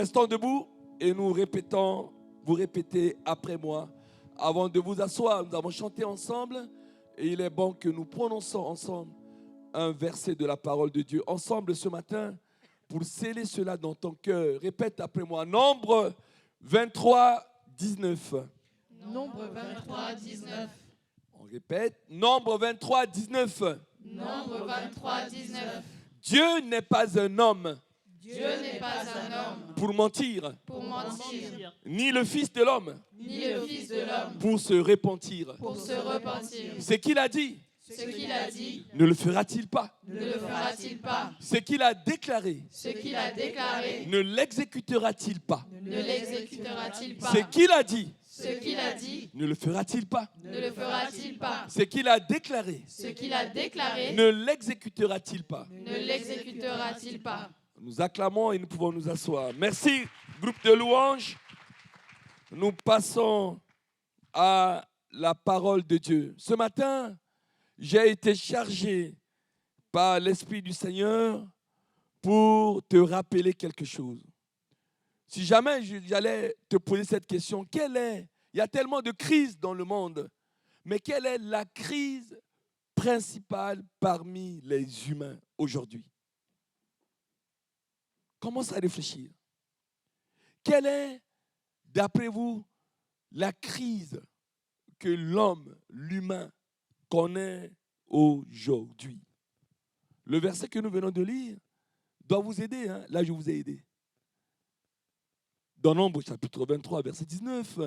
restons debout et nous répétons, vous répétez après moi. Avant de vous asseoir, nous avons chanté ensemble et il est bon que nous prononçons ensemble un verset de la parole de Dieu. Ensemble ce matin, pour sceller cela dans ton cœur. Répète après moi. Nombre 23, 19. Nombre 23, 19. On répète. Nombre 23, 19. Nombre 23, 19. Dieu n'est pas un homme. Dieu n'est pas un homme Pour mentir. pour mentir, Ni le Fils de l'homme. ni le Fils de l'homme Pour se repentir. pour se repentir. Ce qu'il a dit. Ce qu'il a dit, Ne le fera-t-il pas? ne le fera-t-il pas? Ce qu'il a déclaré. Ce qu'il a déclaré, Ne l'exécutera-t-il pas? ne l'exécutera-t-il pas? Ce qu'il a dit. Ce qu'il a dit, Ne le fera-t-il pas? ne le fera-t-il pas? Ce qu'il a déclaré. Ce qu'il a déclaré, Ne l'exécutera-t-il pas? ne l'exécutera-t-il pas? Nous acclamons et nous pouvons nous asseoir. Merci, groupe de louanges. Nous passons à la parole de Dieu. Ce matin, j'ai été chargé par l'Esprit du Seigneur pour te rappeler quelque chose. Si jamais j'allais te poser cette question, il y a tellement de crises dans le monde, mais quelle est la crise principale parmi les humains aujourd'hui? Commence à réfléchir. Quelle est, d'après vous, la crise que l'humain, connaît aujourd'hui? Le verset que nous venons de lire doit vous aider. Hein? Là, je vous ai aidé. Dans Nombre chapitre 23, verset 19,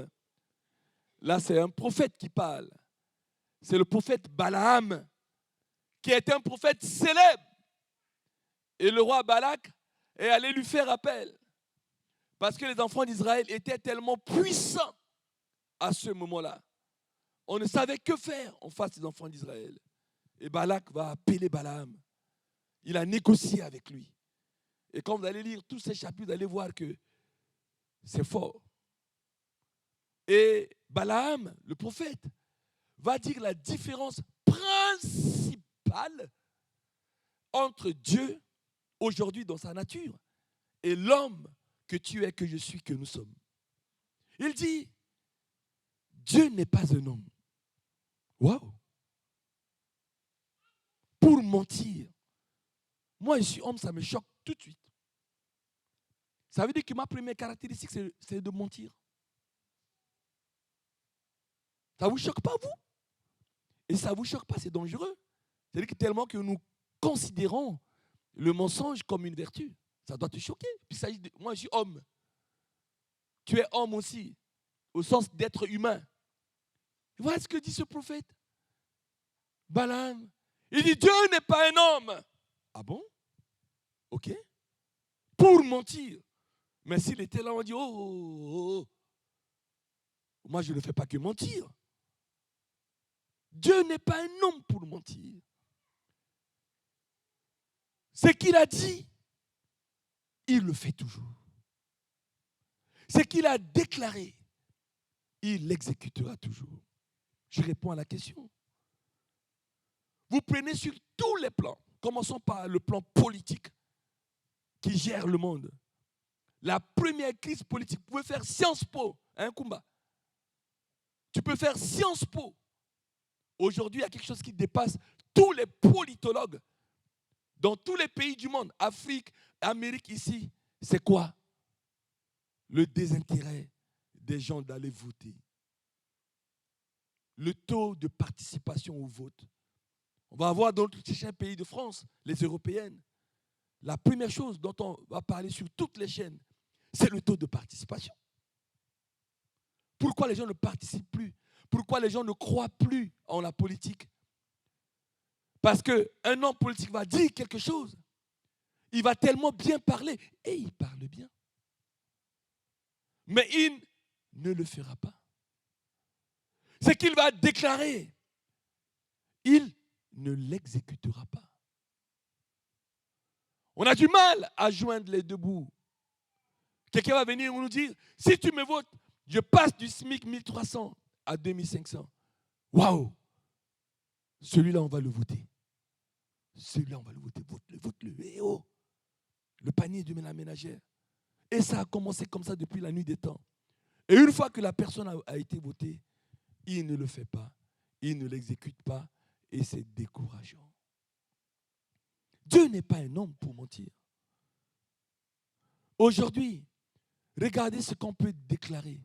là, c'est un prophète qui parle. C'est le prophète Balaam, qui est un prophète célèbre. Et le roi Balak est allé lui faire appel. Parce que les enfants d'Israël étaient tellement puissants à ce moment-là. On ne savait que faire en face des enfants d'Israël. Et Balak va appeler Balaam. Il a négocié avec lui. Et quand vous allez lire tous ces chapitres, vous allez voir que c'est fort. Et Balaam, le prophète, va dire la différence principale entre Dieu, aujourd'hui dans sa nature, et l'homme que tu es, que je suis, que nous sommes. Il dit, Dieu n'est pas un homme. Waouh! Pour mentir. Moi, je suis homme, ça me choque tout de suite. Ça veut dire que ma première caractéristique, c'est de mentir. Ça ne vous choque pas, vous? Et ça ne vous choque pas, c'est dangereux. C'est-à-dire que tellement que nous considérons le mensonge comme une vertu. Ça doit te choquer. Puis moi, je suis homme. Tu es homme aussi, au sens d'être humain. Voilà ce que dit ce prophète. Balaam. Il dit, Dieu n'est pas un homme. Ah bon? Ok. Pour mentir. Mais s'il était là, on dit, oh. Moi, je ne fais pas que mentir. Dieu n'est pas un homme pour mentir. Ce qu'il a dit, il le fait toujours. Ce qu'il a déclaré, il l'exécutera toujours. Je réponds à la question. Vous prenez sur tous les plans. Commençons par le plan politique qui gère le monde. La première crise politique, vous pouvez faire Sciences Po, hein, Kumba. Tu peux faire Sciences Po. Aujourd'hui, il y a quelque chose qui dépasse tous les politologues dans tous les pays du monde, Afrique, Amérique ici. C'est quoi? Le désintérêt des gens d'aller voter. Le taux de participation au vote. On va avoir dans les pays de France, les européennes, la première chose dont on va parler sur toutes les chaînes, c'est le taux de participation. Pourquoi les gens ne participent plus? Pourquoi les gens ne croient plus en la politique? Parce qu'un homme politique va dire quelque chose. Il va tellement bien parler. Et il parle bien. Mais il ne le fera pas. Ce qu'il va déclarer, il ne l'exécutera pas. On a du mal à joindre les deux bouts. Quelqu'un va venir nous dire, si tu me votes, je passe du SMIC 1300 à 2500. Waouh! Celui-là, on va le voter. Celui-là, on va le voter. Vote-le. Eh oh! Le panier de la ménagère. Et ça a commencé comme ça depuis la nuit des temps. Et une fois que la personne a été votée, il ne le fait pas, il ne l'exécute pas, et c'est décourageant. Dieu n'est pas un homme pour mentir. Aujourd'hui, regardez ce qu'on peut déclarer.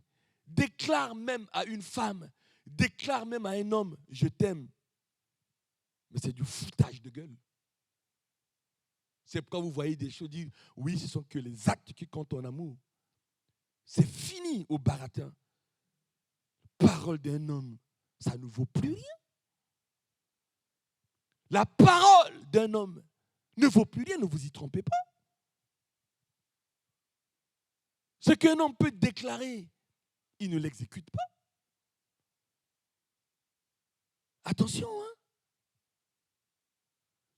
Déclare même à une femme, déclare même à un homme, je t'aime. Mais c'est du foutage de gueule. C'est pourquoi vous voyez des choses dire, oui, ce sont que les actes qui comptent en amour. C'est fini au baratin. Parole d'un homme, ça ne vaut plus rien. La parole d'un homme ne vaut plus rien, ne vous y trompez pas. Ce qu'un homme peut déclarer, il ne l'exécute pas. Attention, hein.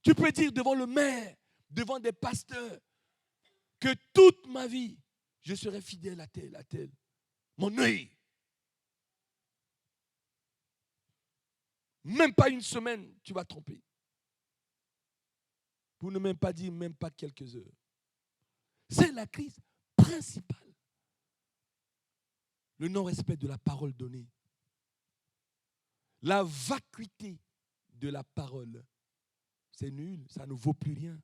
Tu peux dire devant le maire, devant des pasteurs, que toute ma vie, je serai fidèle à tel, à tel. Mon œil. Même pas une semaine, tu vas tromper. Pour ne même pas dire, même pas quelques heures. C'est la crise principale. Le non-respect de la parole donnée. La vacuité de la parole. C'est nul, ça ne vaut plus rien.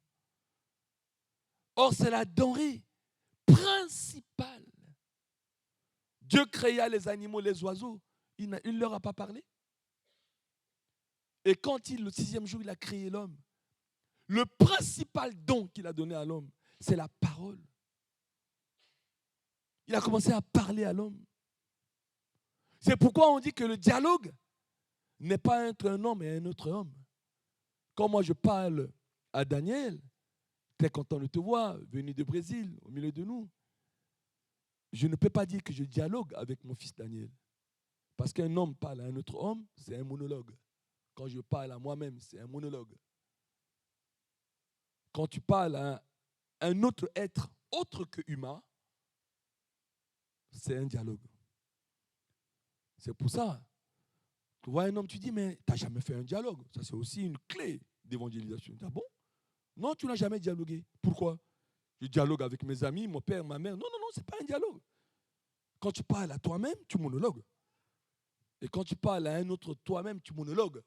Or, c'est la denrée principale. Dieu créa les animaux, les oiseaux. Il ne leur a pas parlé. Et quand le 6e jour, il a créé l'homme, le principal don qu'il a donné à l'homme, c'est la parole. Il a commencé à parler à l'homme. C'est pourquoi on dit que le dialogue n'est pas entre un homme et un autre homme. Quand moi je parle à Daniel, très content de te voir, venu du Brésil, au milieu de nous, je ne peux pas dire que je dialogue avec mon fils Daniel. Parce qu'un homme parle à un autre homme, c'est un monologue. Quand je parle à moi-même, c'est un monologue. Quand tu parles à un autre être autre que humain, c'est un dialogue. C'est pour ça. Tu vois un homme, tu dis, mais tu n'as jamais fait un dialogue. Ça, c'est aussi une clé d'évangélisation. Ah bon? Non, tu n'as jamais dialogué. Pourquoi? Je dialogue avec mes amis, mon père, ma mère. Non, non, non, ce n'est pas un dialogue. Quand tu parles à toi-même, tu monologues. Et quand tu parles à un autre toi-même, tu monologues.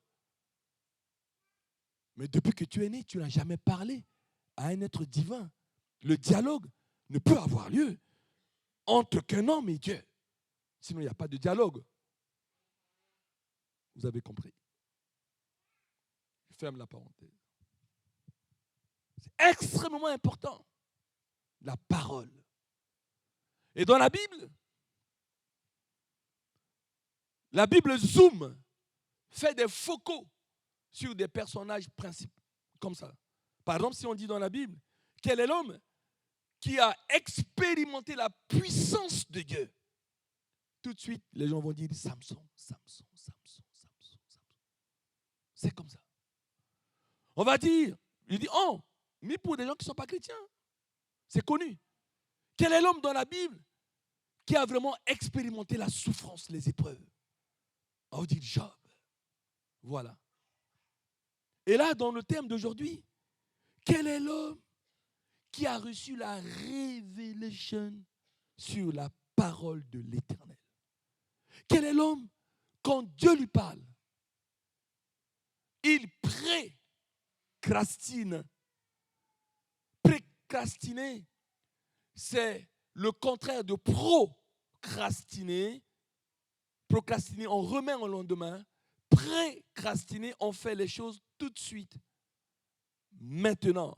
Mais depuis que tu es né, tu n'as jamais parlé à un être divin. Le dialogue ne peut avoir lieu entre qu'un homme et Dieu. Sinon, il n'y a pas de dialogue. Vous avez compris. Je ferme la parenthèse. C'est extrêmement important. La parole. Et dans la Bible zoome, fait des focaux sur des personnages principaux, comme ça. Par exemple, si on dit dans la Bible, quel est l'homme qui a expérimenté la puissance de Dieu? Tout de suite, les gens vont dire Samson, Samson, Samson, Samson, Samson. C'est comme ça. On va dire, il dit, oh, mais pour des gens qui ne sont pas chrétiens, c'est connu. Quel est l'homme dans la Bible qui a vraiment expérimenté la souffrance, les épreuves? On dit Job. Voilà. Et là, dans le thème d'aujourd'hui, quel est l'homme qui a reçu la révélation sur la parole de l'Éternel? Quel est l'homme, quand Dieu lui parle, il précrastine. Précrastiner, c'est le contraire de procrastiner. Procrastiner, on remet au lendemain. Précrastiner, on fait les choses tout de suite. Maintenant.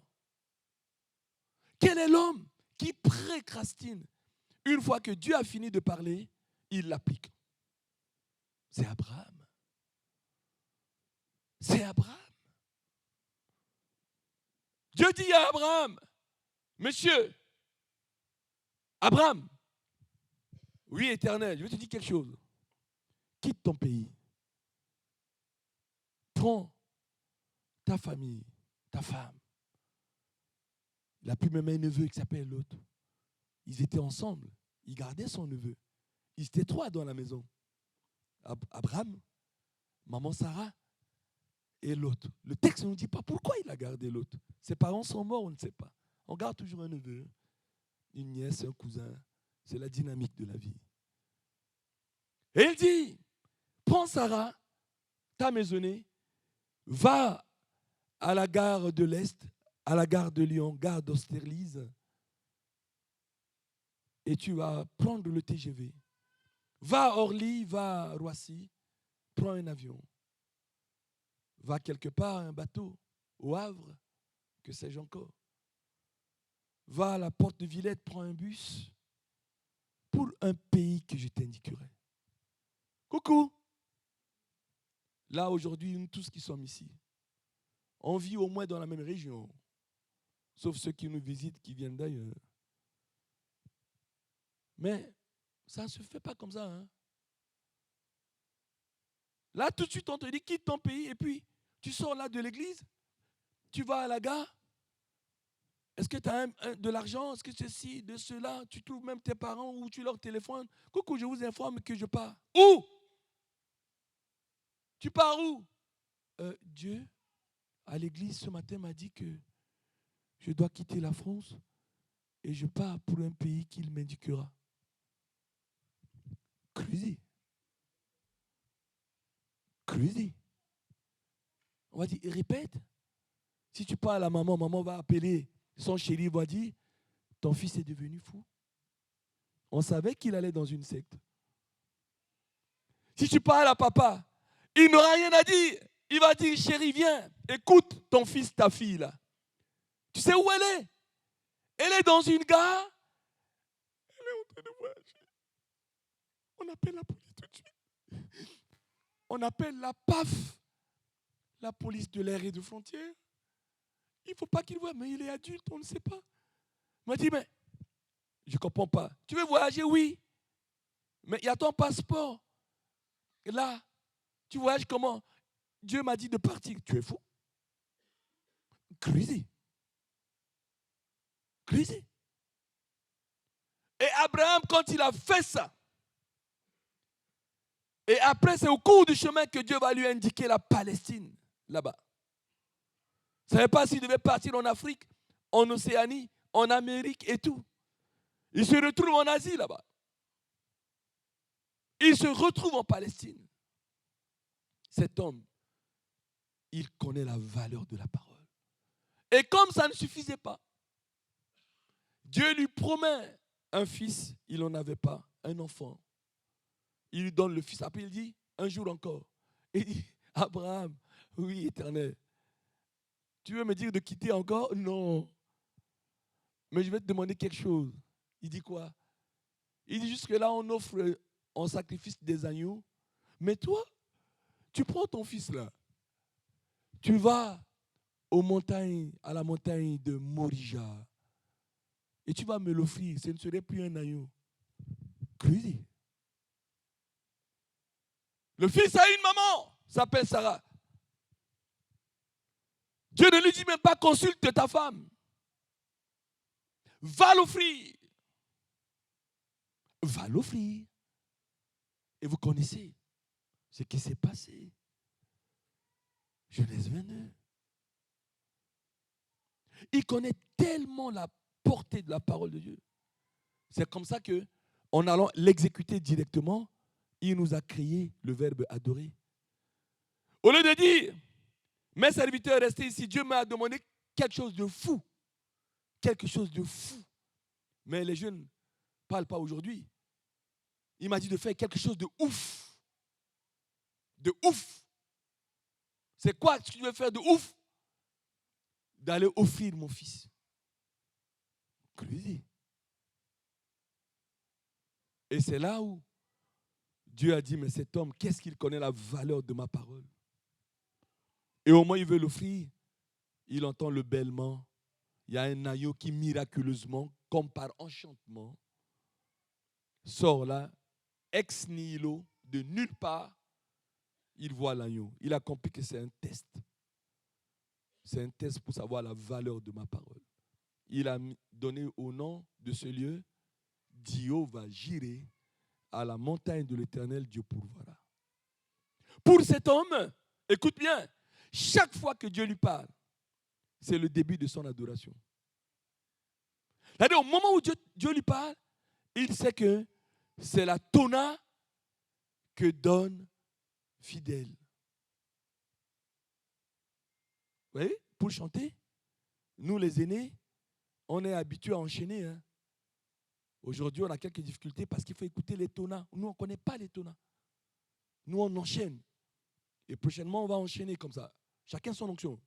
Quel est l'homme qui précrastine? Une fois que Dieu a fini de parler, il l'applique. C'est Abraham. C'est Abraham. Dieu dit à Abraham, monsieur, Abraham, oui, Éternel, je vais te dire quelque chose. Quitte ton pays. Prends ta famille, ta femme. Il a pu même un neveu qui s'appelle l'autre. Ils étaient ensemble. Il gardait son neveu. Ils étaient 3 dans la maison. Abraham, maman Sarah et l'autre. Le texte ne nous dit pas pourquoi il a gardé l'autre. Ses parents sont morts, on ne sait pas. On garde toujours un neveu. une nièce, un cousin. C'est la dynamique de la vie. Et il dit, prends Sarah, ta maisonnée, va à la gare de l'Est, à la gare de Lyon, gare d'Austerlitz, et tu vas prendre le TGV. Va à Orly, va à Roissy, prends un avion. Va quelque part, un bateau, au Havre, que sais-je encore. Va à la porte de Villette, prends un bus pour un pays que je t'indiquerai. Coucou. Là, aujourd'hui, nous tous qui sommes ici, on vit au moins dans la même région, sauf ceux qui nous visitent, qui viennent d'ailleurs. Mais ça ne se fait pas comme ça. Hein? Là, tout de suite, on te dit, quitte ton pays, et puis tu sors là de l'église, tu vas à la gare. Est-ce que tu as de l'argent? Est-ce que ceci, de cela? Tu trouves même tes parents ou tu leur téléphones. Coucou, je vous informe que je pars. Où? Tu pars où? Dieu, à l'église ce matin, m'a dit que je dois quitter la France et je pars pour un pays qu'il m'indiquera. Crazy. Crazy. On va dire, répète. Si tu parles à maman, maman va appeler son chéri, va dire, ton fils est devenu fou. On savait qu'il allait dans une secte. Si tu parles à papa, il n'aura rien à dire. Il va dire, chéri, viens, écoute ton fils, ta fille là. Tu sais où elle est? Elle est dans une gare. Elle est en train de voyager. On appelle la police tout de suite. On appelle la PAF, la police de l'air et de frontières. Il ne faut pas qu'il voie, mais il est adulte, on ne sait pas. Il m'a dit, mais je ne comprends pas. Tu veux voyager? Oui. Mais il y a ton passeport. Et là, tu voyages comment? Dieu m'a dit de partir. Tu es fou? Crazy. Crazy. Et Abraham, quand il a fait ça, et après, c'est au cours du chemin que Dieu va lui indiquer la Palestine, là-bas. Il ne savait pas s'il devait partir en Afrique, en Océanie, en Amérique et tout. Il se retrouve en Asie, là-bas. Il se retrouve en Palestine. Cet homme, il connaît la valeur de la parole. Et comme ça ne suffisait pas, Dieu lui promet un fils, il n'en avait pas, un enfant. Il lui donne le fils. Après, il dit, un jour encore. Il dit, Abraham, oui, Éternel, tu veux me dire de quitter encore? Non. Mais je vais te demander quelque chose. Il dit quoi? Il dit, jusque là, on offre en sacrifice des agneaux. Mais toi, tu prends ton fils là. Tu vas à la montagne de Morija. Et tu vas me l'offrir. Ce ne serait plus un agneau. Crazy. Le fils a une maman, s'appelle Sarah. Dieu ne lui dit même pas consulte ta femme. Va l'offrir. Va l'offrir. Et vous connaissez ce qui s'est passé. Genèse 22. Il connaît tellement la portée de la parole de Dieu. C'est comme ça que, en allant l'exécuter directement, il nous a créé le verbe adorer. Au lieu de dire, mes serviteurs, restez ici, Dieu m'a demandé quelque chose de fou. Quelque chose de fou. Mais les jeunes ne parlent pas aujourd'hui. Il m'a dit de faire quelque chose de ouf. De ouf. C'est quoi ce que tu veux faire de ouf? D'aller offrir mon fils. Crazy. Et c'est là où Dieu a dit, mais cet homme, qu'est-ce qu'il connaît la valeur de ma parole? Et au moment où il veut l'offrir, il entend le bêlement. Il y a un agneau qui miraculeusement, comme par enchantement, sort là, ex nihilo, de nulle part. Il voit l'agneau. Il a compris que c'est un test. C'est un test pour savoir la valeur de ma parole. Il a donné au nom de ce lieu, Dio va girer à la montagne de l'Éternel, Dieu pourvoira. Pour cet homme, écoute bien, chaque fois que Dieu lui parle, c'est le début de son adoration. C'est-à-dire, au moment où Dieu lui parle, il sait que c'est la tona que donne fidèle. Vous voyez, pour chanter, nous les aînés, on est habitués à enchaîner. Hein. Aujourd'hui, on a quelques difficultés parce qu'il faut écouter les tonas. Nous, on ne connaît pas les tonas. Nous, on enchaîne. Et prochainement, on va enchaîner comme ça. Chacun son onction.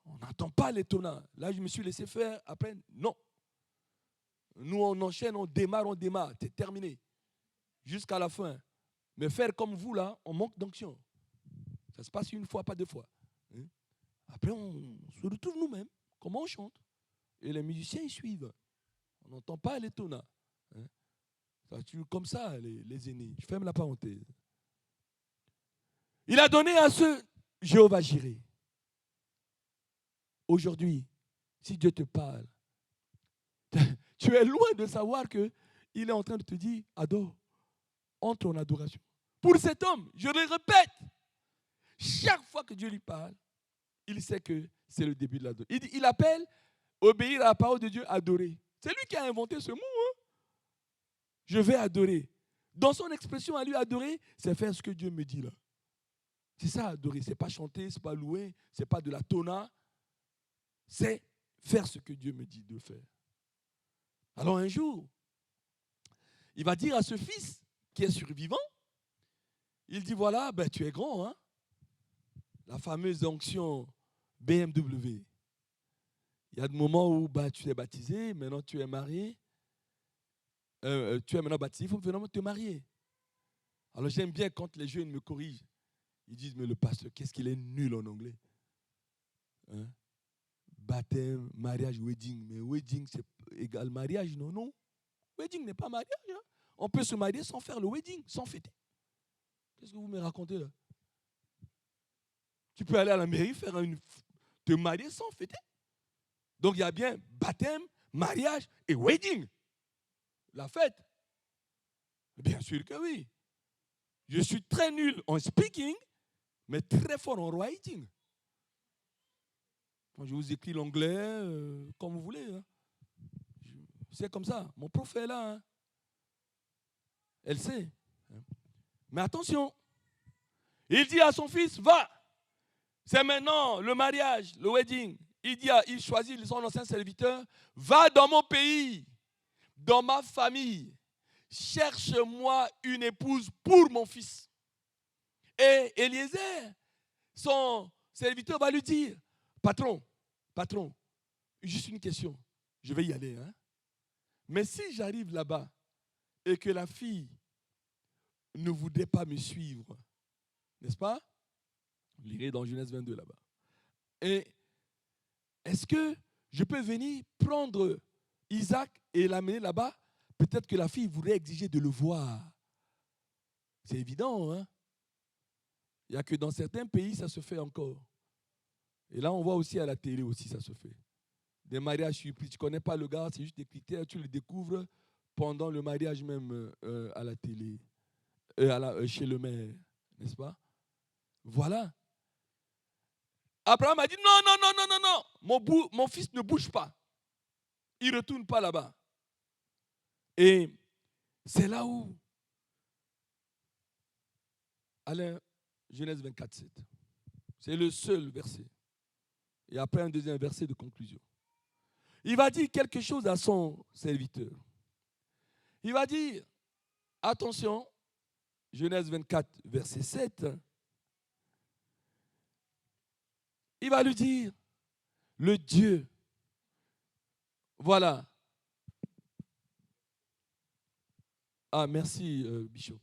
On n'entend pas les tonas. Là, je me suis laissé faire. Après, non. Nous, on enchaîne, on démarre. C'est terminé. Jusqu'à la fin. Mais faire comme vous, là, on manque d'onction. Ça se passe une fois, pas deux fois. Hein? Après, on se retrouve nous-mêmes. Comment on chante. Et les musiciens, ils suivent. On n'entend pas les tonas. Hein? Ça tue comme ça, les aînés. Je ferme la parenthèse. Il a donné à ce Jéhovah Jireh. Aujourd'hui, si Dieu te parle, tu es loin de savoir qu'il est en train de te dire, adore, entre en adoration. Pour cet homme, je le répète, chaque fois que Dieu lui parle, il sait que c'est le début de l'adoration. Il appelle obéir à la parole de Dieu, adorer. C'est lui qui a inventé ce mot. Hein? Je vais adorer. Dans son expression à lui, adorer, c'est faire ce que Dieu me dit là. C'est ça, adorer. Ce n'est pas chanter, ce n'est pas louer, ce n'est pas de la tona. C'est faire ce que Dieu me dit de faire. Alors un jour, il va dire à ce fils qui est survivant, il dit, voilà, ben, tu es grand, hein? La fameuse onction BMW. Il y a des moments où ben, tu es baptisé, maintenant tu es marié. Tu es maintenant baptisé, il faut vraiment te marier. Alors j'aime bien quand les jeunes me corrigent. Ils disent, mais le pasteur, qu'est-ce qu'il est nul en anglais. Hein? Baptême, mariage, wedding. Mais wedding, c'est égal mariage, non, non. Wedding n'est pas mariage. Hein? On peut se marier sans faire le wedding, sans fêter. Qu'est-ce que vous me racontez là? Tu peux aller à la mairie, te marier sans fêter. Donc il y a bien baptême, mariage et wedding. La fête. Bien sûr que oui. Je suis très nul en speaking, mais très fort en writing. Quand je vous écris l'anglais, comme vous voulez. Hein. C'est comme ça. Mon prof est là. Hein. Elle sait. Mais attention. Il dit à son fils, va. C'est maintenant le mariage, le wedding. Il choisit son ancien serviteur. Va dans mon pays, dans ma famille. Cherche-moi une épouse pour mon fils. Et Eliezer, son serviteur, va lui dire, patron, juste une question. Je vais y aller. Hein? Mais si j'arrive là-bas et que la fille ne voudrait pas me suivre, n'est-ce pas? Vous lirez dans Genèse 22 là-bas. Et est-ce que je peux venir prendre Isaac et l'amener là-bas? Peut-être que la fille voudrait exiger de le voir. C'est évident, hein? Il n'y a que dans certains pays, ça se fait encore. Et là, on voit aussi à la télé aussi, ça se fait. Des mariages surprises. Tu ne connais pas le gars, c'est juste des critères, tu le découvres pendant le mariage même à la télé, chez le maire, n'est-ce pas? Voilà. Abraham a dit, non, mon fils ne bouge pas. Il ne retourne pas là-bas. Et c'est là où, Alain, Genèse 24, 7. C'est le seul verset. Et après un deuxième verset de conclusion. Il va dire quelque chose à son serviteur. Il va dire, attention, Genèse 24, verset 7. Il va lui dire, le Dieu, voilà. Ah, merci, Bishop.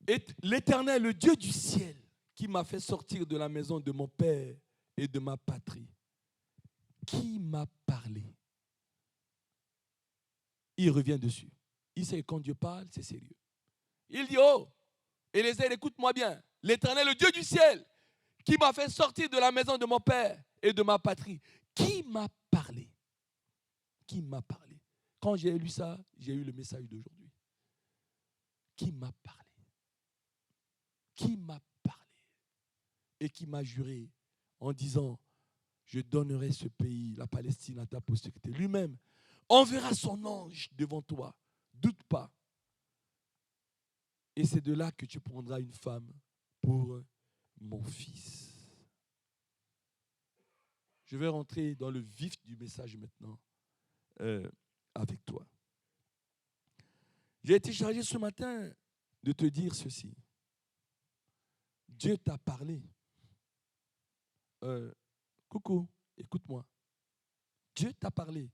Et l'Éternel, le Dieu du ciel, qui m'a fait sortir de la maison de mon père et de ma patrie, qui m'a parlé. Il revient dessus. Il sait que quand Dieu parle, c'est sérieux. Il dit, oh, Élézer, écoute-moi bien. L'Éternel, le Dieu du ciel, qui m'a fait sortir de la maison de mon père et de ma patrie, qui m'a parlé. Qui m'a parlé. Quand j'ai lu ça, j'ai eu le message d'aujourd'hui. Qui m'a parlé. Qui m'a parlé. Et qui m'a juré en disant, je donnerai ce pays, la Palestine, à ta postérité. Lui-même enverra son ange devant toi. Doute pas. Et c'est de là que tu prendras une femme pour mon fils. Je vais rentrer dans le vif du message maintenant avec toi. J'ai été chargé ce matin de te dire ceci. Dieu t'a parlé. Coucou, écoute-moi. Dieu t'a parlé.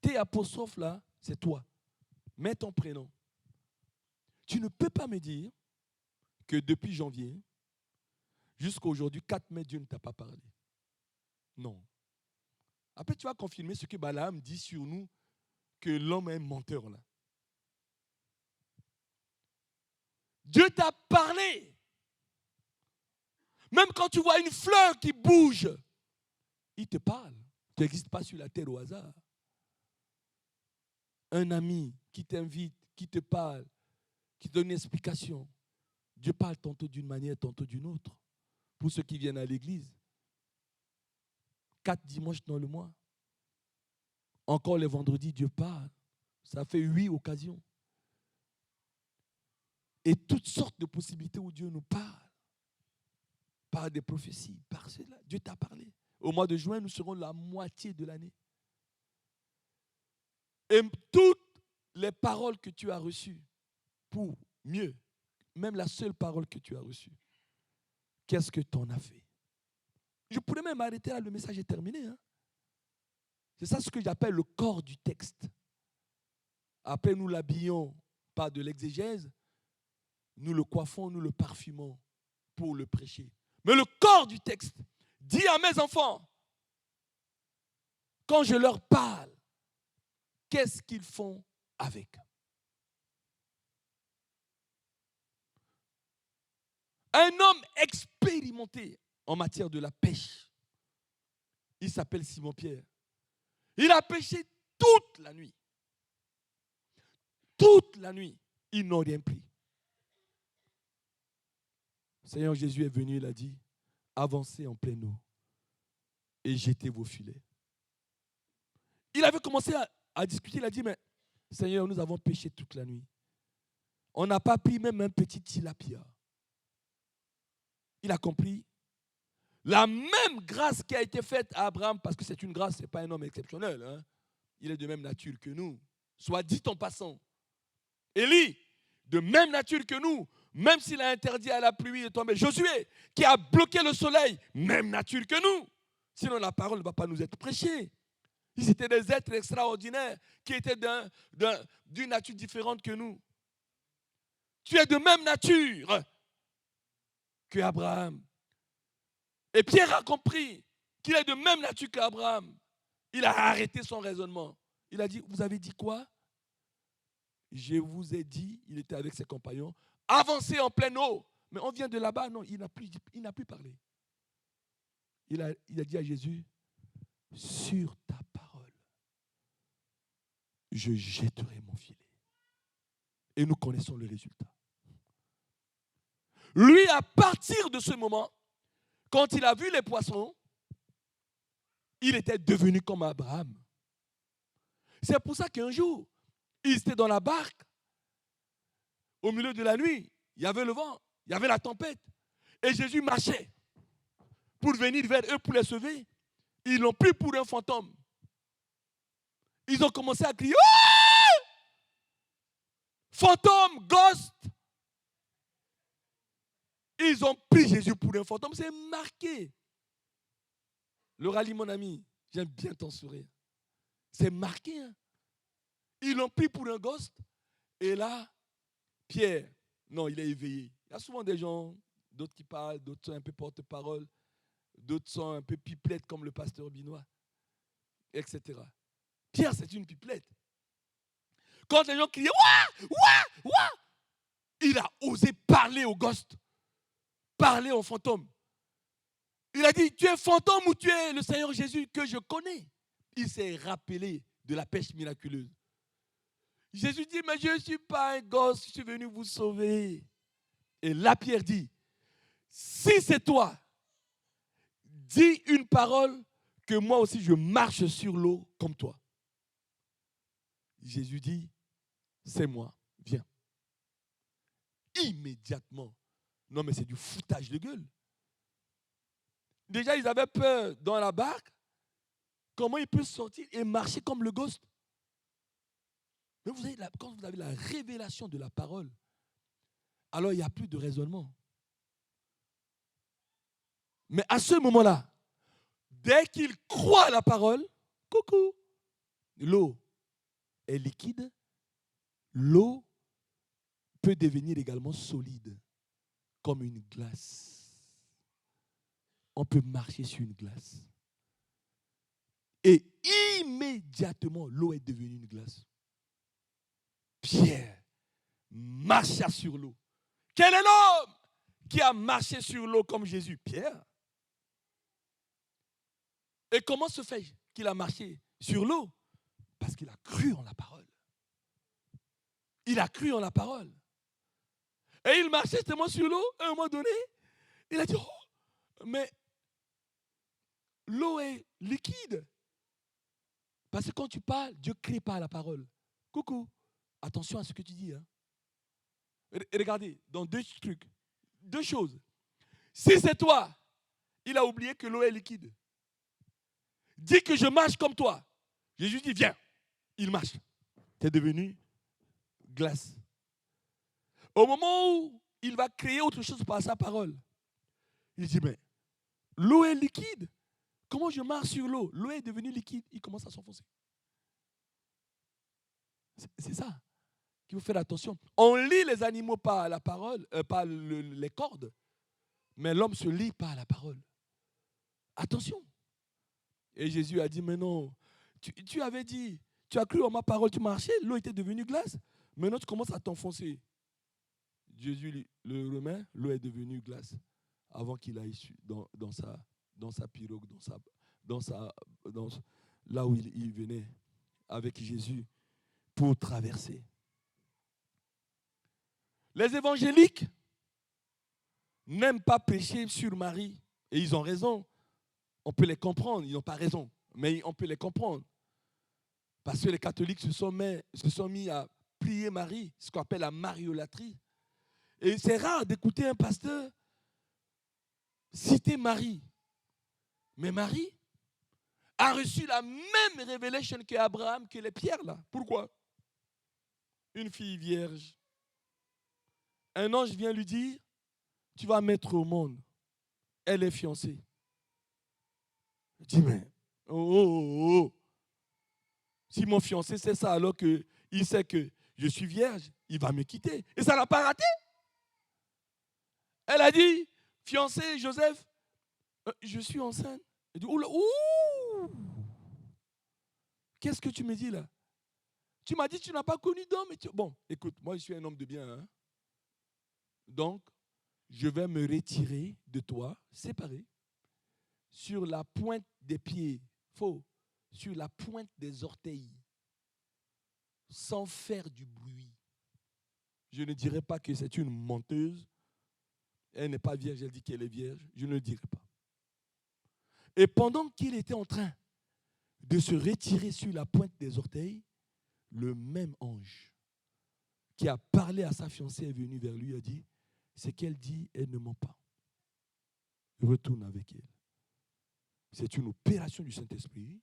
Tes apostrophes là, c'est toi. Mets ton prénom. Tu ne peux pas me dire que depuis janvier jusqu'à aujourd'hui, 4 mai, Dieu ne t'a pas parlé. Non. Après, tu vas confirmer ce que Balaam dit sur nous, que l'homme est un menteur là. Dieu t'a parlé. Même quand tu vois une fleur qui bouge, il te parle. Tu n'existes pas sur la terre au hasard. Un ami qui t'invite, qui te parle, qui te donne une explication. Dieu parle tantôt d'une manière, tantôt d'une autre. Pour ceux qui viennent à l'église. 4 dimanches dans le mois. Encore les vendredis, Dieu parle. Ça fait 8 occasions. Et toutes sortes de possibilités où Dieu nous parle. Par des prophéties, par cela. Dieu t'a parlé. Au mois de juin, nous serons la moitié de l'année. Et toutes les paroles que tu as reçues, pour mieux, même la seule parole que tu as reçue, qu'est-ce que tu en as fait? Je pourrais même arrêter là, le message est terminé. Hein? C'est ça ce que j'appelle le corps du texte. Après, nous l'habillons par de l'exégèse, nous le coiffons, nous le parfumons pour le prêcher. Mais le corps du texte dit à mes enfants, quand je leur parle, qu'est-ce qu'ils font avec? Un homme expérimenté en matière de la pêche, il s'appelle Simon-Pierre. Il a pêché toute la nuit. Toute la nuit, ils n'ont rien pris. Le Seigneur Jésus est venu, il a dit, avancez en pleine eau et jetez vos filets. Il avait commencé à discuter, il a dit, mais Seigneur, nous avons pêché toute la nuit. On n'a pas pris même un petit tilapia. Il a compris. La même grâce qui a été faite à Abraham, parce que c'est une grâce, ce n'est pas un homme exceptionnel. Hein? Il est de même nature que nous. Soit dit en passant. Élie, de même nature que nous, même s'il a interdit à la pluie de tomber. Josué, qui a bloqué le soleil, même nature que nous. Sinon la parole ne va pas nous être prêchée. Ils étaient des êtres extraordinaires qui étaient d'une nature différente que nous. Tu es de même nature que Abraham. Et Pierre a compris qu'il est de même nature qu'Abraham. Il a arrêté son raisonnement. Il a dit, vous avez dit quoi? Je vous ai dit, il était avec ses compagnons, avancez en pleine eau. Mais on vient de là-bas, non, il n'a plus parlé. Il a dit à Jésus, sur ta parole, je jetterai mon filet. Et nous connaissons le résultat. Lui, à partir de ce moment, quand il a vu les poissons, il était devenu comme Abraham. C'est pour ça qu'un jour, il était dans la barque, au milieu de la nuit, il y avait le vent, il y avait la tempête, et Jésus marchait pour venir vers eux pour les sauver. Ils l'ont pris pour un fantôme. Ils ont commencé à crier, oh! Fantôme, ghost. Ils ont pris Jésus pour un fantôme, c'est marqué. Le rallye, mon ami, j'aime bien ton sourire. C'est marqué. Hein? Ils l'ont pris pour un ghost. Et là, Pierre, non, il est éveillé. Il y a souvent des gens, d'autres qui parlent, d'autres sont un peu porte-parole, d'autres sont un peu pipelettes comme le pasteur Binois, etc. Pierre, c'est une pipelette. Quand les gens criaient, ouah, ouah, ouah, il a osé parler au ghost, parler au fantôme. Il a dit, tu es fantôme ou tu es le Seigneur Jésus que je connais? Il s'est rappelé de la pêche miraculeuse. Jésus dit, mais je ne suis pas un gosse, je suis venu vous sauver. Et là, Pierre dit, si c'est toi, dis une parole que moi aussi je marche sur l'eau comme toi. Jésus dit, c'est moi, viens. Immédiatement. Non, mais c'est du foutage de gueule. Déjà, ils avaient peur dans la barque. Comment il peut sortir et marcher comme le ghost? Mais vous savez, quand vous avez la révélation de la parole, alors il n'y a plus de raisonnement. Mais à ce moment-là, dès qu'il croit à la parole, coucou, l'eau est liquide, l'eau peut devenir également solide, comme une glace. On peut marcher sur une glace. Et immédiatement, l'eau est devenue une glace. Pierre marcha sur l'eau. Quel est l'homme qui a marché sur l'eau comme Jésus? Pierre. Et comment se fait qu'il a marché sur l'eau? Parce qu'il a cru en la parole. Il a cru en la parole. Et il marchait justement sur l'eau. À un moment donné, il a dit, oh, mais l'eau est liquide. Parce que quand tu parles, Dieu ne crée pas la parole. Coucou, attention à ce que tu dis. Hein. Regardez, dans deux trucs, deux choses. Si c'est toi, il a oublié que l'eau est liquide. Dis que je marche comme toi. Jésus dit, viens. Il marche. Tu es devenu glace. Au moment où il va créer autre chose par sa parole, il dit, mais l'eau est liquide. Comment je marche sur l'eau? L'eau est devenue liquide. Il commence à s'enfoncer. C'est ça qu'il faut faire attention. On lit les animaux par la parole, par les cordes, mais l'homme se lie par la parole. Attention. Et Jésus a dit, mais non, tu avais dit, tu as cru en ma parole, tu marchais, l'eau était devenue glace. Maintenant, tu commences à t'enfoncer. Jésus le remet, l'eau est devenue glace avant qu'il aille dans sa pirogue, là où il venait avec Jésus pour traverser. Les évangéliques n'aiment pas prêcher sur Marie et ils ont raison. On peut les comprendre, ils n'ont pas raison, mais on peut les comprendre. Parce que les catholiques se sont mis à prier Marie, ce qu'on appelle la mariolâtrie. Et c'est rare d'écouter un pasteur citer Marie. Mais Marie a reçu la même révélation qu'Abraham, que les pierres là. Pourquoi? Une fille vierge. Un ange vient lui dire, tu vas mettre au monde. Elle est fiancée. Il dit, mais, oh. Si mon fiancé sait ça alors qu'il sait que je suis vierge, il va me quitter. Et ça n'a pas raté. Elle a dit, fiancé Joseph, je suis enceinte. Elle dit, ouh, qu'est-ce que tu me dis là? Tu m'as dit que tu n'as pas connu d'homme. Bon, écoute, moi je suis un homme de bien. Hein? Donc, je vais me retirer de toi, séparé, sur la pointe des pieds, sur la pointe des orteils, sans faire du bruit. Je ne dirai pas que c'est une menteuse. Elle n'est pas vierge, elle dit qu'elle est vierge. Je ne le dirai pas. Et pendant qu'il était en train de se retirer sur la pointe des orteils, le même ange qui a parlé à sa fiancée est venu vers lui et a dit, ce qu'elle dit, elle ne ment pas. Retourne avec elle. C'est une opération du Saint-Esprit.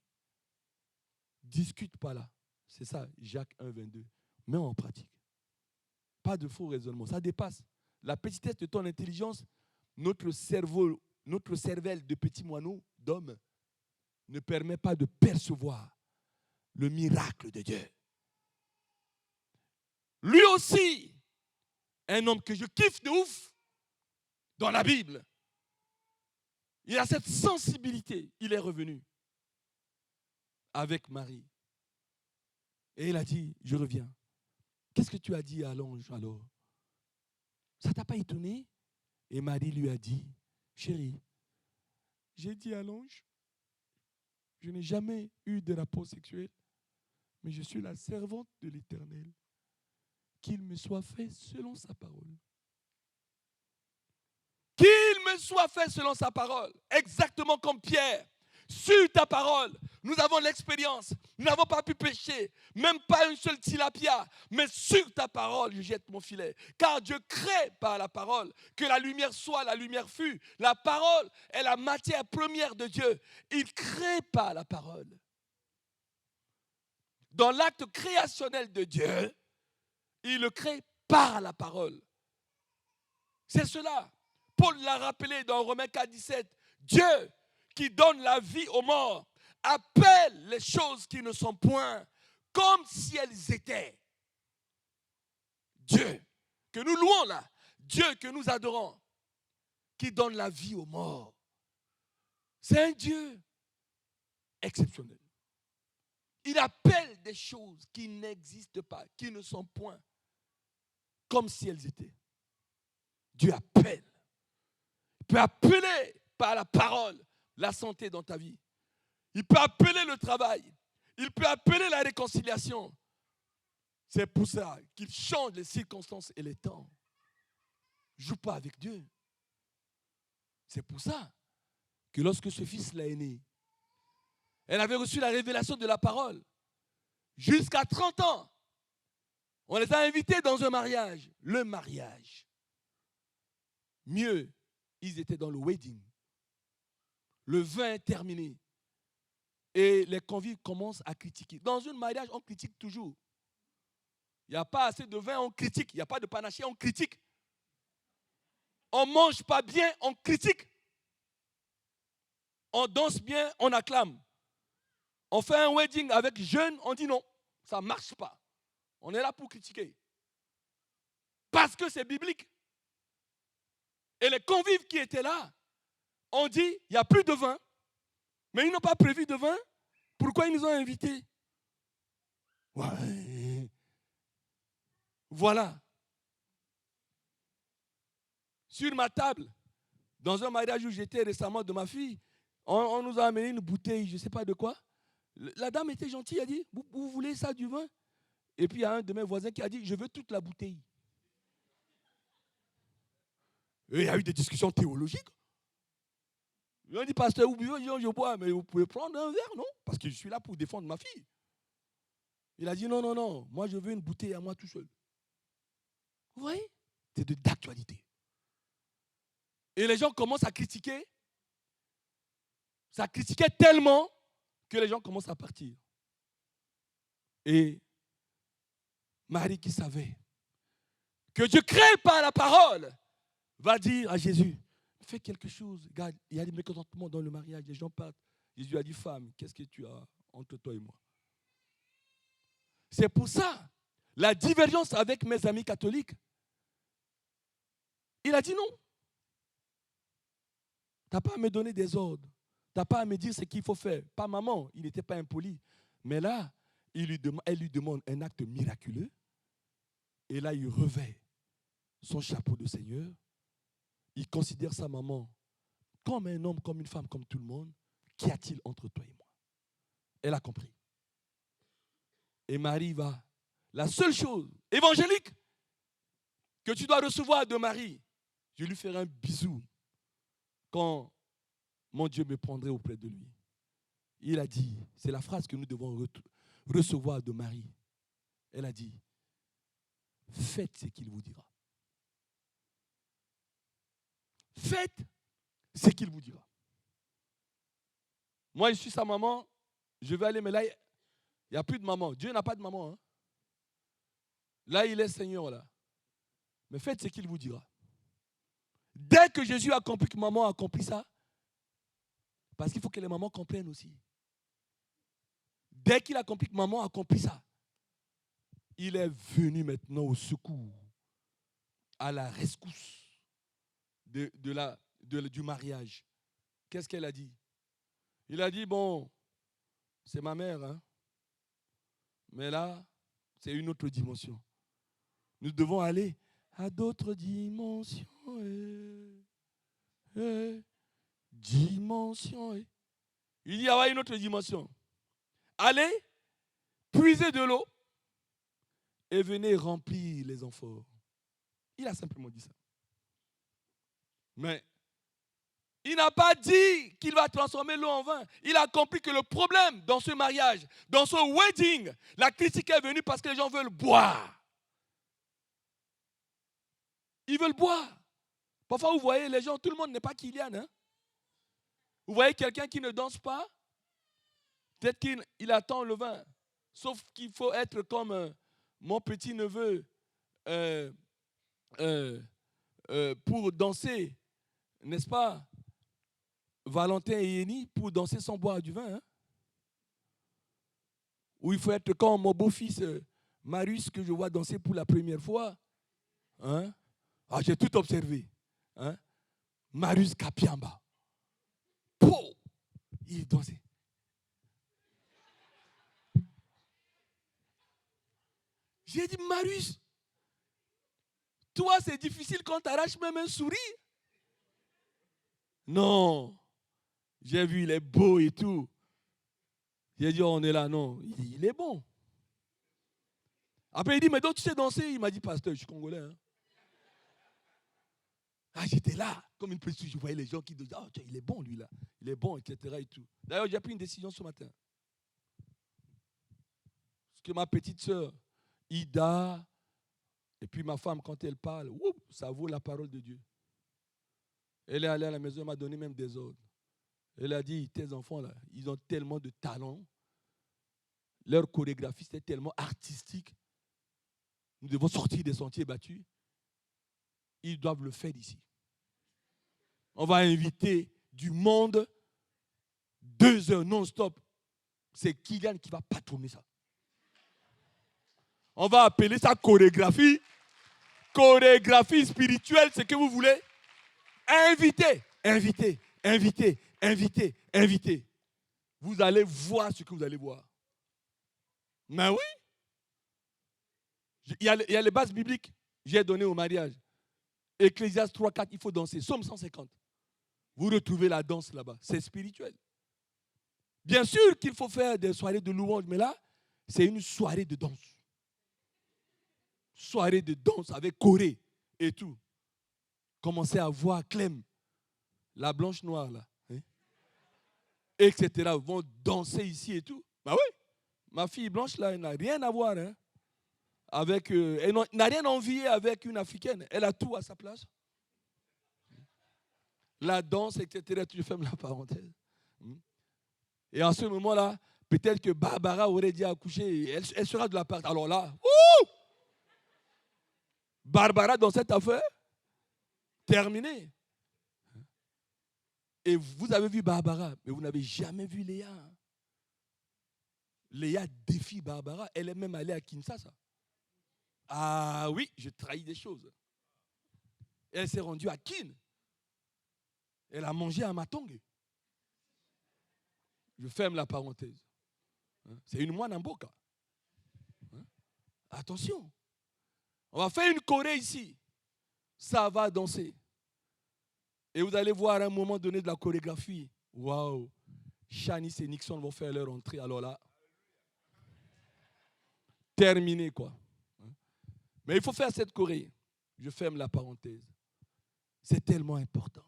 Discute pas là. C'est ça, Jacques 1, 22. Mets en pratique. Pas de faux raisonnement. Ça dépasse la petitesse de ton intelligence. Notre cervelle de petit moineau, d'homme, ne permet pas de percevoir le miracle de Dieu. Lui aussi, un homme que je kiffe de ouf dans la Bible, il a cette sensibilité. Il est revenu avec Marie. Et il a dit, je reviens. Qu'est-ce que tu as dit à l'ange alors? Ça ne t'a pas étonné? Et Marie lui a dit, chérie, j'ai dit à l'ange, je n'ai jamais eu de rapport sexuel, mais je suis la servante de l'Éternel. Qu'il me soit fait selon sa parole. Qu'il veux sois fait selon sa parole, exactement comme Pierre. Sur ta parole, nous avons l'expérience. Nous n'avons pas pu pêcher, même pas une seule tilapia. Mais sur ta parole, je jette mon filet. Car Dieu crée par la parole. Que la lumière soit, la lumière fut. La parole est la matière première de Dieu. Il crée par la parole. Dans l'acte créationnel de Dieu, il le crée par la parole. C'est cela. Paul l'a rappelé dans Romains 4, 17. Dieu qui donne la vie aux morts appelle les choses qui ne sont point comme si elles étaient. Dieu que nous louons là, Dieu que nous adorons, qui donne la vie aux morts. C'est un Dieu exceptionnel. Il appelle des choses qui n'existent pas, qui ne sont point comme si elles étaient. Dieu appelle. Il peut appeler par la parole la santé dans ta vie. Il peut appeler le travail. Il peut appeler la réconciliation. C'est pour ça qu'il change les circonstances et les temps. Ne joue pas avec Dieu. C'est pour ça que lorsque ce fils-là est né, elle avait reçu la révélation de la parole. Jusqu'à 30 ans, on les a invités dans un mariage. Le mariage. Mieux, ils étaient dans le wedding. Le vin est terminé. Et les convives commencent à critiquer. Dans un mariage, on critique toujours. Il n'y a pas assez de vin, on critique. Il n'y a pas de panaché, on critique. On ne mange pas bien, on critique. On danse bien, on acclame. On fait un wedding avec jeunes, on dit non, ça ne marche pas. On est là pour critiquer. Parce que c'est biblique. Et les convives qui étaient là ont dit, il n'y a plus de vin. Mais ils n'ont pas prévu de vin. Pourquoi ils nous ont invités? Ouais. Voilà. Sur ma table, dans un mariage où j'étais récemment de ma fille, on nous a amené une bouteille, je ne sais pas de quoi. La dame était gentille, elle a dit, vous voulez ça du vin? Et puis il y a un de mes voisins qui a dit, je veux toute la bouteille. Et il y a eu des discussions théologiques. Ils ont dit, pasteur, vous buvez, je bois, mais vous pouvez prendre un verre, non? Parce que je suis là pour défendre ma fille. Il a dit, non, non, non, moi je veux une bouteille à moi tout seul. Vous voyez? C'est d'actualité. Et les gens commencent à critiquer. Ça critiquait tellement que les gens commencent à partir. Et Marie qui savait que Dieu crée par la parole va dire à Jésus, fais quelque chose. Regarde, il y a des mécontentements dans le mariage, les gens partent. Jésus a dit, femme, qu'est-ce que tu as entre toi et moi? C'est pour ça, la divergence avec mes amis catholiques, il a dit non. Tu n'as pas à me donner des ordres. Tu n'as pas à me dire ce qu'il faut faire. Pas maman, il n'était pas impoli. Mais là, elle lui demande un acte miraculeux. Et là, il revêt son chapeau de Seigneur. Il considère sa maman comme un homme, comme une femme, comme tout le monde. Qu'y a-t-il entre toi et moi? Elle a compris. Et Marie va. La seule chose évangélique que tu dois recevoir de Marie, je lui ferai un bisou quand mon Dieu me prendrait auprès de lui. Il a dit, c'est la phrase que nous devons recevoir de Marie. Elle a dit, faites ce qu'il vous dira. Faites ce qu'il vous dira. Moi, je suis sa maman, je vais aller, mais là, il n'y a plus de maman. Dieu n'a pas de maman. Hein. Là, il est Seigneur, là. Mais faites ce qu'il vous dira. Dès que Jésus a compris que maman a accompli ça, parce qu'il faut que les mamans comprennent aussi. Dès qu'il a compris que maman a accompli ça, il est venu maintenant au secours, à la rescousse du mariage. Qu'est-ce qu'elle a dit? Il a dit, bon, c'est ma mère, hein? Mais là, c'est une autre dimension. Nous devons aller à d'autres dimensions. Dimension. Il dit, ah ouais, une autre dimension. Allez, puisez de l'eau et venez remplir les amphores. Il a simplement dit ça. Mais Il n'a pas dit qu'il va transformer l'eau en vin. Il a compris que le problème dans ce mariage, dans ce wedding, la critique est venue parce que les gens veulent boire. Ils veulent boire. Parfois, vous voyez, les gens, tout le monde n'est pas Kylian. Hein? Vous voyez quelqu'un qui ne danse pas, peut-être qu'il attend le vin. Sauf qu'il faut être comme mon petit-neveu pour danser, n'est-ce pas, Valentin et Yéni, pour danser sans boire du vin. Hein? Ou il faut être comme mon beau-fils Marius, que je vois danser pour la première fois. Hein? Ah, j'ai tout observé. Hein? Marius Kapiamba. Pouh! Il dansait. J'ai dit, Marius, toi, c'est difficile quand tu arraches même un sourire. Non. J'ai vu, il est beau et tout. J'ai dit, on est là, non. Il est bon. Après, il dit, mais donc tu sais danser? Il m'a dit, pasteur, je suis congolais. Hein. Ah, j'étais là, comme une petite, je voyais les gens qui disaient, oh, tiens, il est bon, lui, là. Il est bon, etc. Et tout. D'ailleurs, j'ai pris une décision ce matin. Parce que ma petite sœur, Ida, et puis ma femme, quand elle parle, ça vaut la parole de Dieu. Elle est allée à la maison, elle m'a donné même des ordres. Elle a dit, tes enfants, là, ils ont tellement de talent. Leur chorégraphie, c'était tellement artistique. Nous devons sortir des sentiers battus. Ils doivent le faire ici. On va inviter du monde 2 heures non-stop. C'est Kylian qui va patronner ça. On va appeler ça chorégraphie. Chorégraphie spirituelle, c'est que vous voulez. Invitez, invitez, invitez, invitez, invitez. Vous allez voir ce que vous allez voir. Mais oui. Il y a les bases bibliques. J'ai donné au mariage. Ecclésiaste 3, 4, il faut danser. Somme 150. Vous retrouvez la danse là-bas. C'est spirituel. Bien sûr qu'il faut faire des soirées de louange, mais là, c'est une soirée de danse. Soirée de danse avec Corée et tout. Commencez à voir Clem, la blanche noire là, hein, etc. Vont danser ici et tout. Bah oui, ma fille blanche là, elle n'a rien à voir. Hein, avec, elle n'a rien envié avec une africaine. Elle a tout à sa place. La danse, etc. Tu fermes la parenthèse. Et en ce moment-là, peut-être que Barbara aurait dit accoucher, elle sera de la part. Alors là, Barbara dans cette affaire, terminé. Et vous avez vu Barbara, mais vous n'avez jamais vu Léa. Léa défie Barbara. Elle est même allée à Kinshasa. Ah oui, je trahis des choses. Elle s'est rendue à Kin. Elle a mangé à Matong. Je ferme la parenthèse. C'est une moine en boca. Attention. On va faire une choré ici. Ça va danser. Et vous allez voir à un moment donné de la chorégraphie. Waouh. Shanice et Nixon vont faire leur entrée. Alors là, terminé quoi. Mais il faut faire cette choré. Je ferme la parenthèse. C'est tellement important.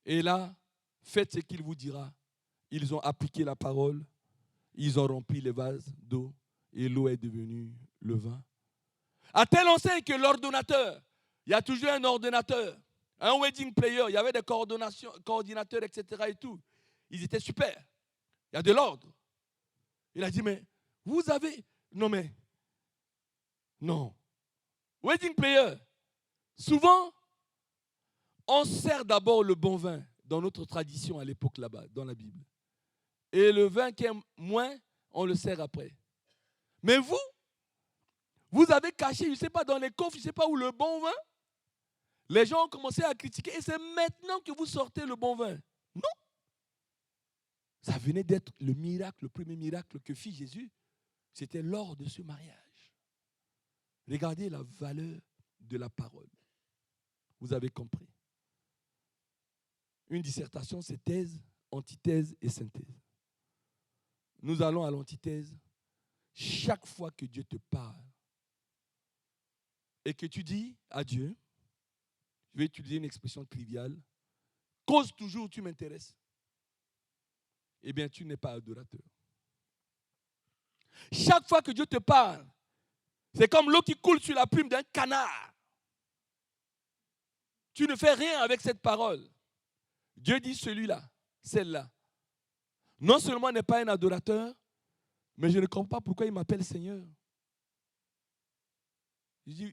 Et là, faites ce qu'il vous dira. Ils ont appliqué la parole. Ils ont rempli les vases d'eau. Et l'eau est devenue le vin. À telle enseigne que l'ordonnateur, il y a toujours un ordonnateur, un wedding player, il y avait des coordinateurs, etc. et tout. Ils étaient super. Il y a de l'ordre. Il a dit, mais vous avez... Non. Wedding player. Souvent, on sert d'abord le bon vin dans notre tradition à l'époque là-bas, dans la Bible. Et le vin qui est moins, on le sert après. Mais vous avez caché, je ne sais pas, dans les coffres, je ne sais pas où, le bon vin. Les gens ont commencé à critiquer et c'est maintenant que vous sortez le bon vin. Non. Ça venait d'être le miracle, le premier miracle que fit Jésus. C'était lors de ce mariage. Regardez la valeur de la parole. Vous avez compris. Une dissertation, c'est thèse, antithèse et synthèse. Nous allons à l'antithèse. Chaque fois que Dieu te parle et que tu dis à Dieu, je vais utiliser une expression triviale, cause toujours tu m'intéresses, eh bien tu n'es pas adorateur. Chaque fois que Dieu te parle, c'est comme l'eau qui coule sur la plume d'un canard. Tu ne fais rien avec cette parole. Dieu dit celui-là, celle-là, non seulement n'est pas un adorateur, mais je ne comprends pas pourquoi il m'appelle Seigneur.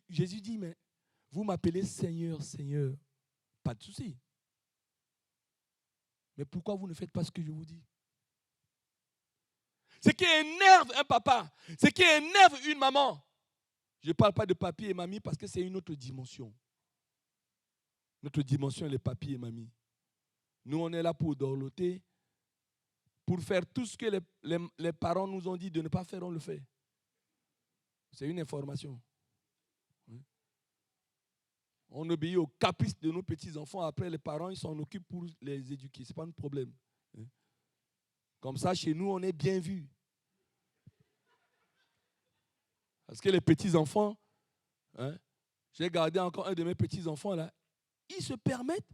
Jésus dit, mais vous m'appelez Seigneur, Seigneur. Pas de souci. Mais pourquoi vous ne faites pas ce que je vous dis? Ce qui énerve un papa, ce qui énerve une maman, je ne parle pas de papi et mamie parce que c'est une autre dimension. Notre dimension, les papi et mamie. Nous, on est là pour dorloter, pour faire tout ce que les parents nous ont dit de ne pas faire, on le fait. C'est une information. On obéit aux caprices de nos petits-enfants. Après, les parents, ils s'en occupent pour les éduquer. Ce n'est pas un problème. Comme ça, chez nous, on est bien vus. Parce que les petits-enfants, j'ai gardé encore un de mes petits-enfants là, ils se permettent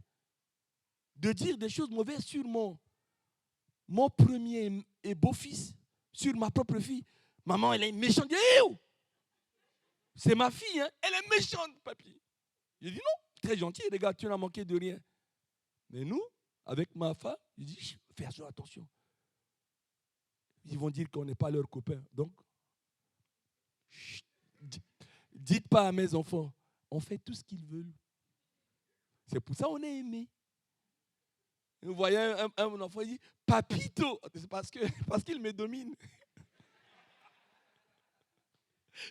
de dire des choses mauvaises sur mon premier et beau-fils, sur ma propre fille. Maman, elle est méchante. C'est ma fille, hein? Elle est méchante, papy. J'ai dit non, très gentil, regarde, tu n'as manqué de rien. Mais nous, avec ma femme, je dis, fais attention. Ils vont dire qu'on n'est pas leurs copains. Donc, dites pas à mes enfants, on fait tout ce qu'ils veulent. C'est pour ça qu'on est aimé. Vous voyez un enfant, il dit, papito, c'est parce qu'il me domine.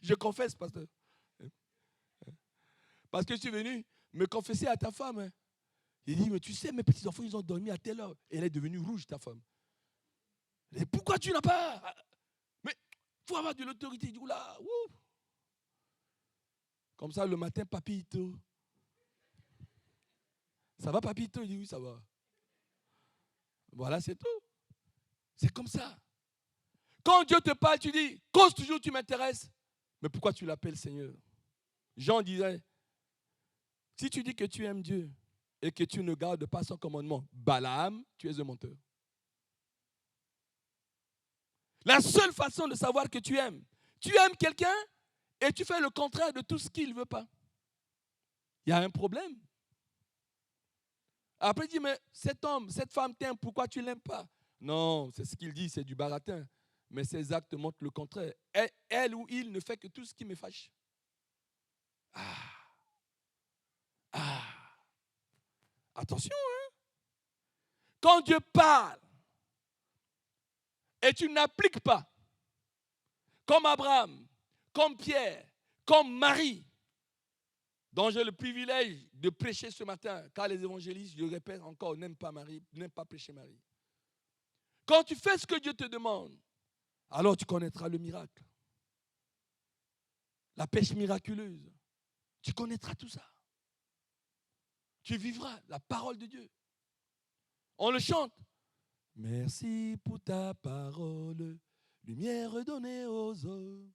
Je confesse, pasteur. Parce que je suis venu me confesser à ta femme. Il dit, mais tu sais, mes petits-enfants, ils ont dormi à telle heure. Et elle est devenue rouge, ta femme. Et pourquoi tu n'as pas? Mais il faut avoir de l'autorité. Il dit, oula, wouh. Comme ça, le matin, papito. Ça va, papito? Il dit, oui, ça va. Voilà, c'est tout. C'est comme ça. Quand Dieu te parle, tu dis, cause toujours, tu m'intéresses. Mais pourquoi tu l'appelles Seigneur? Jean disait, si tu dis que tu aimes Dieu et que tu ne gardes pas son commandement, Balaam, tu es un menteur. La seule façon de savoir que tu aimes quelqu'un et tu fais le contraire de tout ce qu'il ne veut pas. Il y a un problème. Après, il dit, mais cet homme, cette femme t'aime, pourquoi tu ne l'aimes pas? Non, c'est ce qu'il dit, c'est du baratin. Mais ses actes montrent le contraire. Elle ou il ne fait que tout ce qui me fâche. Attention, hein. Quand Dieu parle et tu n'appliques pas, comme Abraham, comme Pierre, comme Marie, dont j'ai le privilège de prêcher ce matin, car les évangélistes, je le répète encore, n'aiment pas Marie, n'aiment pas prêcher Marie. Quand tu fais ce que Dieu te demande, alors tu connaîtras le miracle. La pêche miraculeuse. Tu connaîtras tout ça. Tu vivras la parole de Dieu. On le chante. Merci pour ta parole, lumière donnée aux hommes,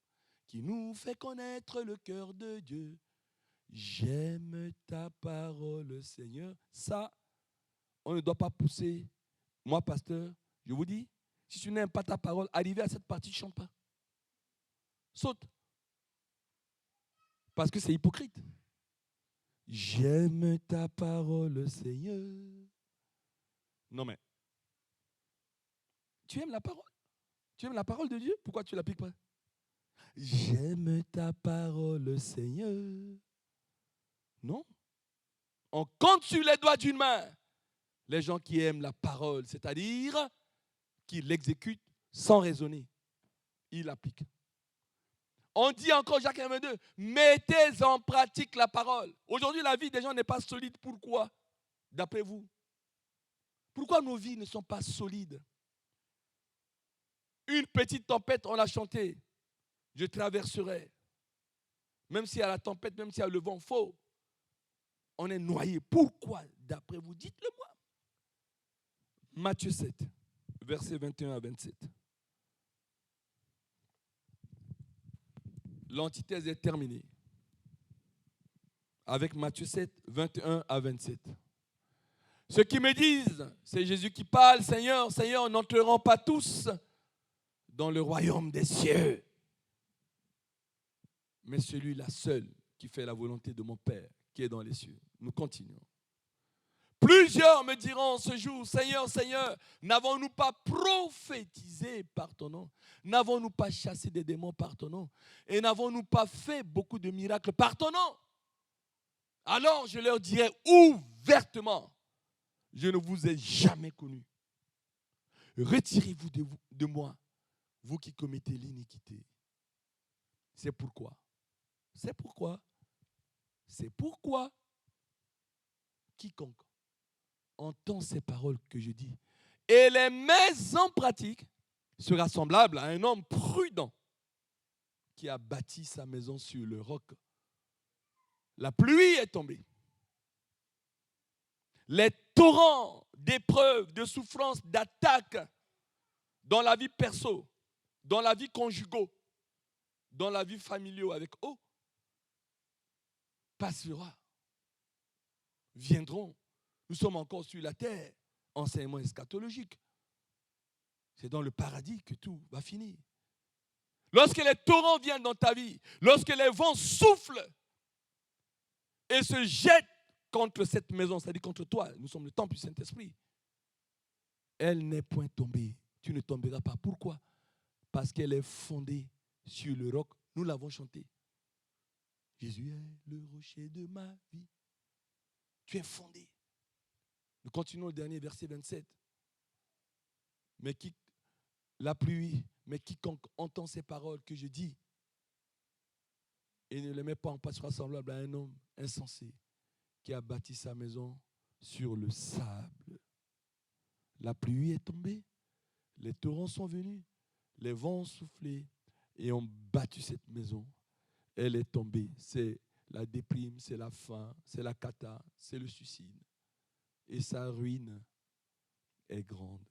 qui nous fait connaître le cœur de Dieu. J'aime ta parole, Seigneur. Ça, on ne doit pas pousser. Moi, pasteur, je vous dis, si tu n'aimes pas ta parole, arrivé à cette partie, ne chante pas. Saute. Parce que c'est hypocrite. J'aime ta parole, Seigneur. Non mais, tu aimes la parole? Tu aimes la parole de Dieu? Pourquoi tu ne l'appliques pas? J'aime ta parole, Seigneur. Non. On compte sur les doigts d'une main les gens qui aiment la parole, c'est-à-dire qui l'exécutent sans raisonner. Ils l'appliquent. On dit encore, Jacques 1,22, mettez en pratique la parole. Aujourd'hui, la vie des gens n'est pas solide. Pourquoi? D'après vous? Pourquoi nos vies ne sont pas solides? Une petite tempête, on l'a chanté. Je traverserai. Même s'il y a la tempête, même s'il y a le vent faux, on est noyé. Pourquoi? D'après vous, dites-le-moi. Matthieu 7, versets 21 à 27. L'antithèse est terminée. Avec Matthieu 7, 21 à 27. Ceux qui me disent, c'est Jésus qui parle, Seigneur, Seigneur, n'entreront pas tous dans le royaume des cieux. Mais celui-là seul qui fait la volonté de mon Père qui est dans les cieux. Nous continuons. Plusieurs me diront ce jour, Seigneur, Seigneur, n'avons-nous pas prophétisé par ton nom? N'avons-nous pas chassé des démons par ton nom? Et n'avons-nous pas fait beaucoup de miracles par ton nom? Alors je leur dirai ouvertement, je ne vous ai jamais connu. Retirez-vous de moi, vous qui commettez l'iniquité. C'est pourquoi quiconque entend ces paroles que je dis et les met en pratique sera semblable à un homme prudent qui a bâti sa maison sur le roc. La pluie est tombée. Les torrents d'épreuves, de souffrances, d'attaques dans la vie perso, dans la vie conjugale, dans la vie familiale avec eux, passera, viendront. Nous sommes encore sur la terre, enseignement eschatologique. C'est dans le paradis que tout va finir. Lorsque les torrents viennent dans ta vie, lorsque les vents soufflent et se jettent contre cette maison, c'est-à-dire contre toi, nous sommes le temple du Saint-Esprit, elle n'est point tombée. Tu ne tomberas pas. Pourquoi? Parce qu'elle est fondée sur le roc. Nous l'avons chanté. Jésus est le rocher de ma vie. Tu es fondé. Nous continuons le dernier verset 27. La pluie, mais quiconque entend ces paroles que je dis et ne les met pas en pratique sera semblable à un homme insensé qui a bâti sa maison sur le sable. La pluie est tombée, les torrents sont venus, les vents ont soufflé et ont battu cette maison. Elle est tombée. C'est la déprime, c'est la faim, c'est la cata, c'est le suicide. Et sa ruine est grande.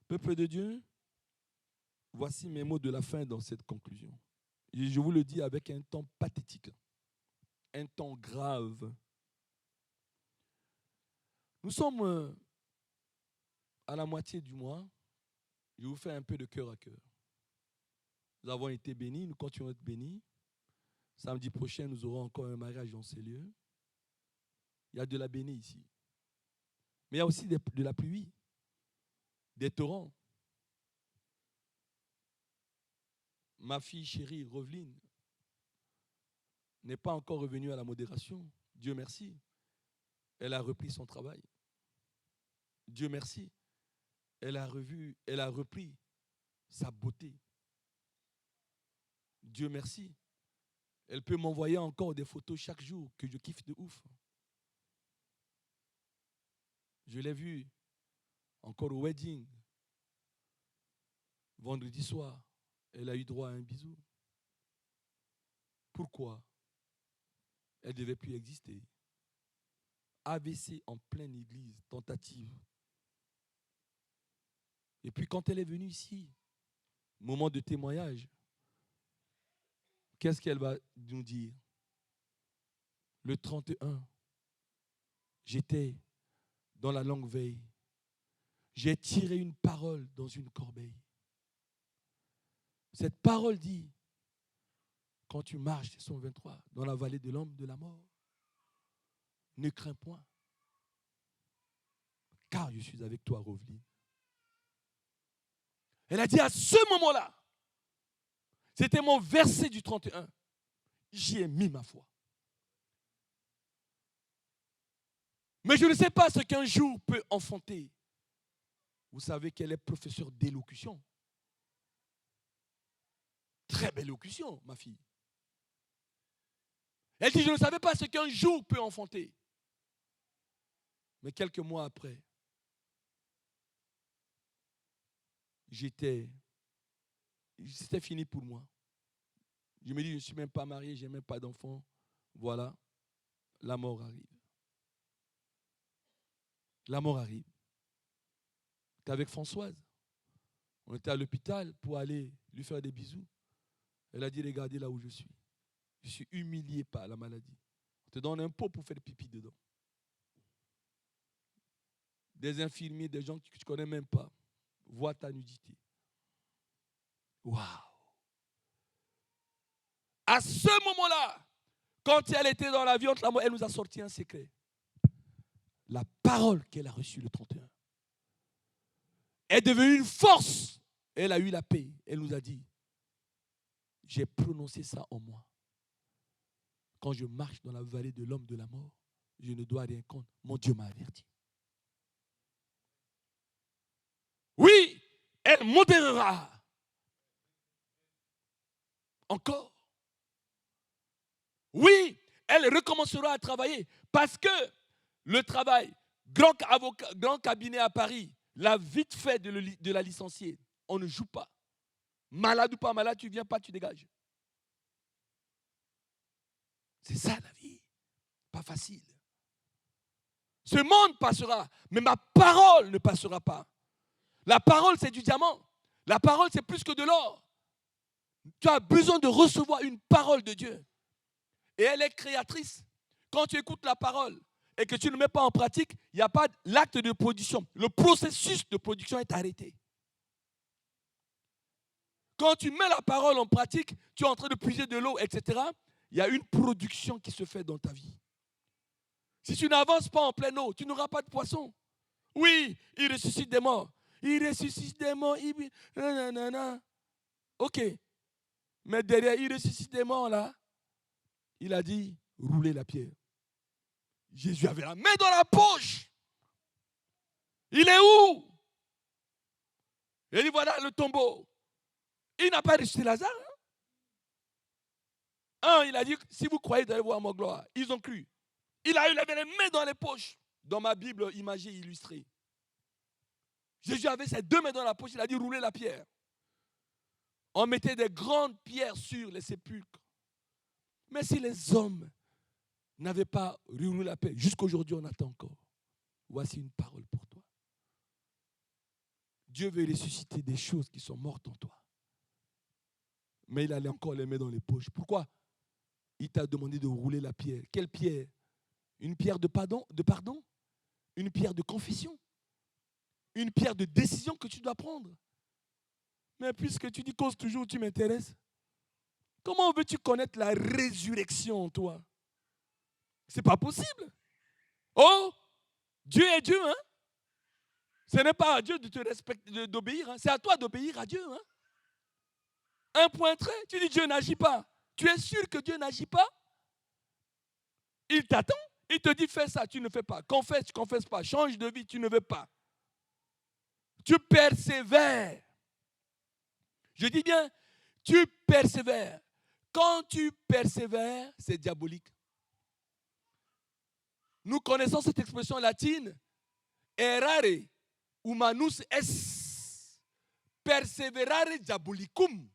Peuple de Dieu, voici mes mots de la fin dans cette conclusion. Et je vous le dis avec un ton pathétique, un ton grave. Nous sommes à la moitié du mois. Je vous fais un peu de cœur à cœur. Nous avons été bénis, nous continuons à être bénis. Samedi prochain, nous aurons encore un mariage dans ces lieux. Il y a de la bénie ici. Mais il y a aussi de la pluie, des torrents. Ma fille chérie, Roveline, n'est pas encore revenue à la modération. Dieu merci. Elle a repris son travail. Dieu merci. Elle a repris sa beauté. Dieu merci. Elle peut m'envoyer encore des photos chaque jour que je kiffe de ouf. Je l'ai vue encore au wedding. Vendredi soir, elle a eu droit à un bisou. Pourquoi? Elle ne devait plus exister. AVC en pleine église, tentative. Et puis quand elle est venue ici, moment de témoignage, qu'est-ce qu'elle va nous dire? Le 31, j'étais dans la longue veille. J'ai tiré une parole dans une corbeille. Cette parole dit, quand tu marches, c'est son 23, dans la vallée de l'ombre de la mort, ne crains point, car je suis avec toi, Roveline. Elle a dit à ce moment-là, c'était mon verset du 31, j'y ai mis ma foi. Mais je ne sais pas ce qu'un jour peut enfanter. Vous savez qu'elle est professeure d'élocution. Très belle élocution, ma fille. Elle dit, je ne savais pas ce qu'un jour peut enfanter. Mais quelques mois après, c'était fini pour moi. Je me dis, je ne suis même pas marié, je n'ai même pas d'enfant. Voilà, la mort arrive. La mort arrive. J'étais avec Françoise. On était à l'hôpital pour aller lui faire des bisous. Elle a dit, regardez là où je suis. Je suis humilié par la maladie. On te donne un pot pour faire pipi dedans. des infirmiers, des gens que tu ne connais même pas, voient ta nudité. Waouh! À ce moment-là, quand elle était dans l'avion, elle nous a sorti un secret. La parole qu'elle a reçue le 31 est devenue une force. Elle a eu la paix. Elle nous a dit, j'ai prononcé ça en moi. Quand je marche dans la vallée de l'homme de la mort, je ne dois rien compter. Mon Dieu m'a averti. Oui, elle modérera. Encore. Oui, elle recommencera à travailler parce que le travail, grand cabinet à Paris, l'a vite fait de la licencier. On ne joue pas. Malade ou pas malade, tu ne viens pas, tu dégages. C'est ça la vie. Pas facile. Ce monde passera, mais ma parole ne passera pas. La parole, c'est du diamant. La parole, c'est plus que de l'or. Tu as besoin de recevoir une parole de Dieu. Et elle est créatrice. Quand tu écoutes la parole et que tu ne le mets pas en pratique, il n'y a pas l'acte de production. Le processus de production est arrêté. Quand tu mets la parole en pratique, tu es en train de puiser de l'eau, etc. Il y a une production qui se fait dans ta vie. Si tu n'avances pas en pleine eau, tu n'auras pas de poisson. Oui, il ressuscite des morts. Il ressuscite des morts. Nanana. Ok. Mais derrière, il ressuscite des morts là. Il a dit, roulez la pierre. Jésus avait la main dans la poche. Il est où? Il dit, voilà le tombeau. Il n'a pas ressuscité Lazare. Il a dit, si vous croyez, vous allez voir ma gloire. Ils ont cru. Il avait les mains dans les poches. Dans ma Bible imagée, illustrée. Jésus avait ses deux mains dans la poche. Il a dit, roulez la pierre. On mettait des grandes pierres sur les sépulcres. Mais si les hommes n'avaient pas roulé la pierre, jusqu'aujourd'hui, on attend encore. Voici une parole pour toi. Dieu veut ressusciter des choses qui sont mortes en toi. Mais il allait encore les mettre dans les poches. Pourquoi? Il t'a demandé de rouler la pierre. Quelle pierre? Une pierre de pardon? Une pierre de confession? Une pierre de décision que tu dois prendre? Mais puisque tu dis cause toujours, tu m'intéresses. Comment veux-tu connaître la résurrection en toi? C'est pas possible. Oh, Dieu est Dieu, hein? Ce n'est pas à Dieu de te respecter, d'obéir, hein? C'est à toi d'obéir à Dieu, hein? Un point trait, tu dis Dieu n'agit pas. Tu es sûr que Dieu n'agit pas? Il t'attend, il te dit fais ça, tu ne fais pas. Confesse, tu ne confesses pas. Change de vie, tu ne veux pas. Tu persévères. Je dis bien, tu persévères. Quand tu persévères, c'est diabolique. Nous connaissons cette expression latine, errare humanus est, perseverare diabolicum.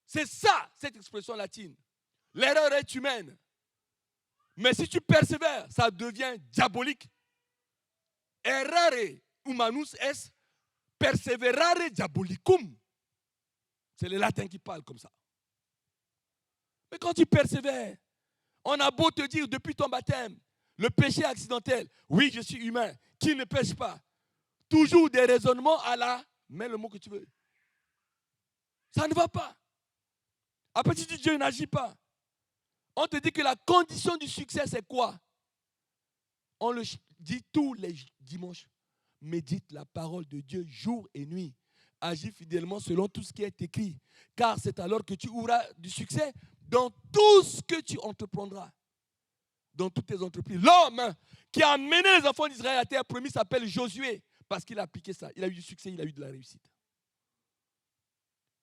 C'est ça, cette expression latine. L'erreur est humaine. Mais si tu persévères, ça devient diabolique. Errare humanus est, perseverare diabolicum. C'est les latins qui parlent comme ça. Mais quand tu persévères, on a beau te dire depuis ton baptême, le péché accidentel, oui, je suis humain, qui ne pêche pas. Toujours des raisonnements à la, mets le mot que tu veux. Ça ne va pas. Après, tu dis Dieu n'agit pas. On te dit que la condition du succès, c'est quoi? On le dit tous les dimanches. Médite la parole de Dieu jour et nuit. Agis fidèlement selon tout ce qui est écrit. Car c'est alors que tu auras du succès dans tout ce que tu entreprendras. Dans toutes tes entreprises. L'homme qui a amené les enfants d'Israël à la terre promise s'appelle Josué. Parce qu'il a appliqué ça. Il a eu du succès, il a eu de la réussite.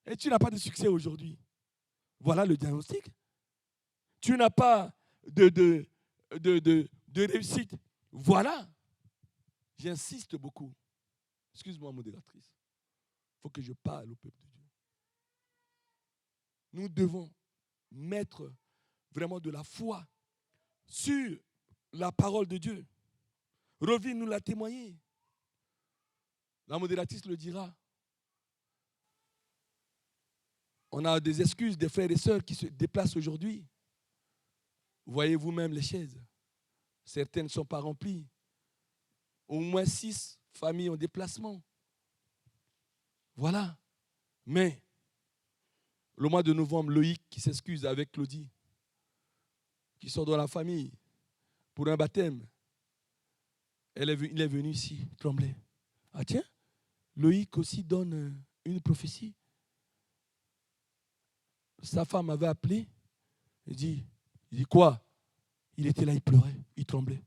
Et tu n'as pas de succès aujourd'hui. Voilà le diagnostic. Tu n'as pas de réussite. Voilà. J'insiste beaucoup. Excuse-moi, modératrice. Il faut que je parle au peuple de Dieu. Nous devons mettre vraiment de la foi sur la parole de Dieu. Rovine nous l'a témoigné. La modératrice le dira. On a des excuses des frères et sœurs qui se déplacent aujourd'hui. Voyez vous-même les chaises. Certaines ne sont pas remplies. au moins 6 familles en déplacement. Voilà. Mais, le mois de novembre, Loïc qui s'excuse avec Claudie, qui sort dans la famille pour un baptême. Il est venu ici, trembler. Ah tiens, Loïc aussi donne une prophétie. Sa femme avait appelé. Il dit quoi? Il était là, il pleurait, il tremblait.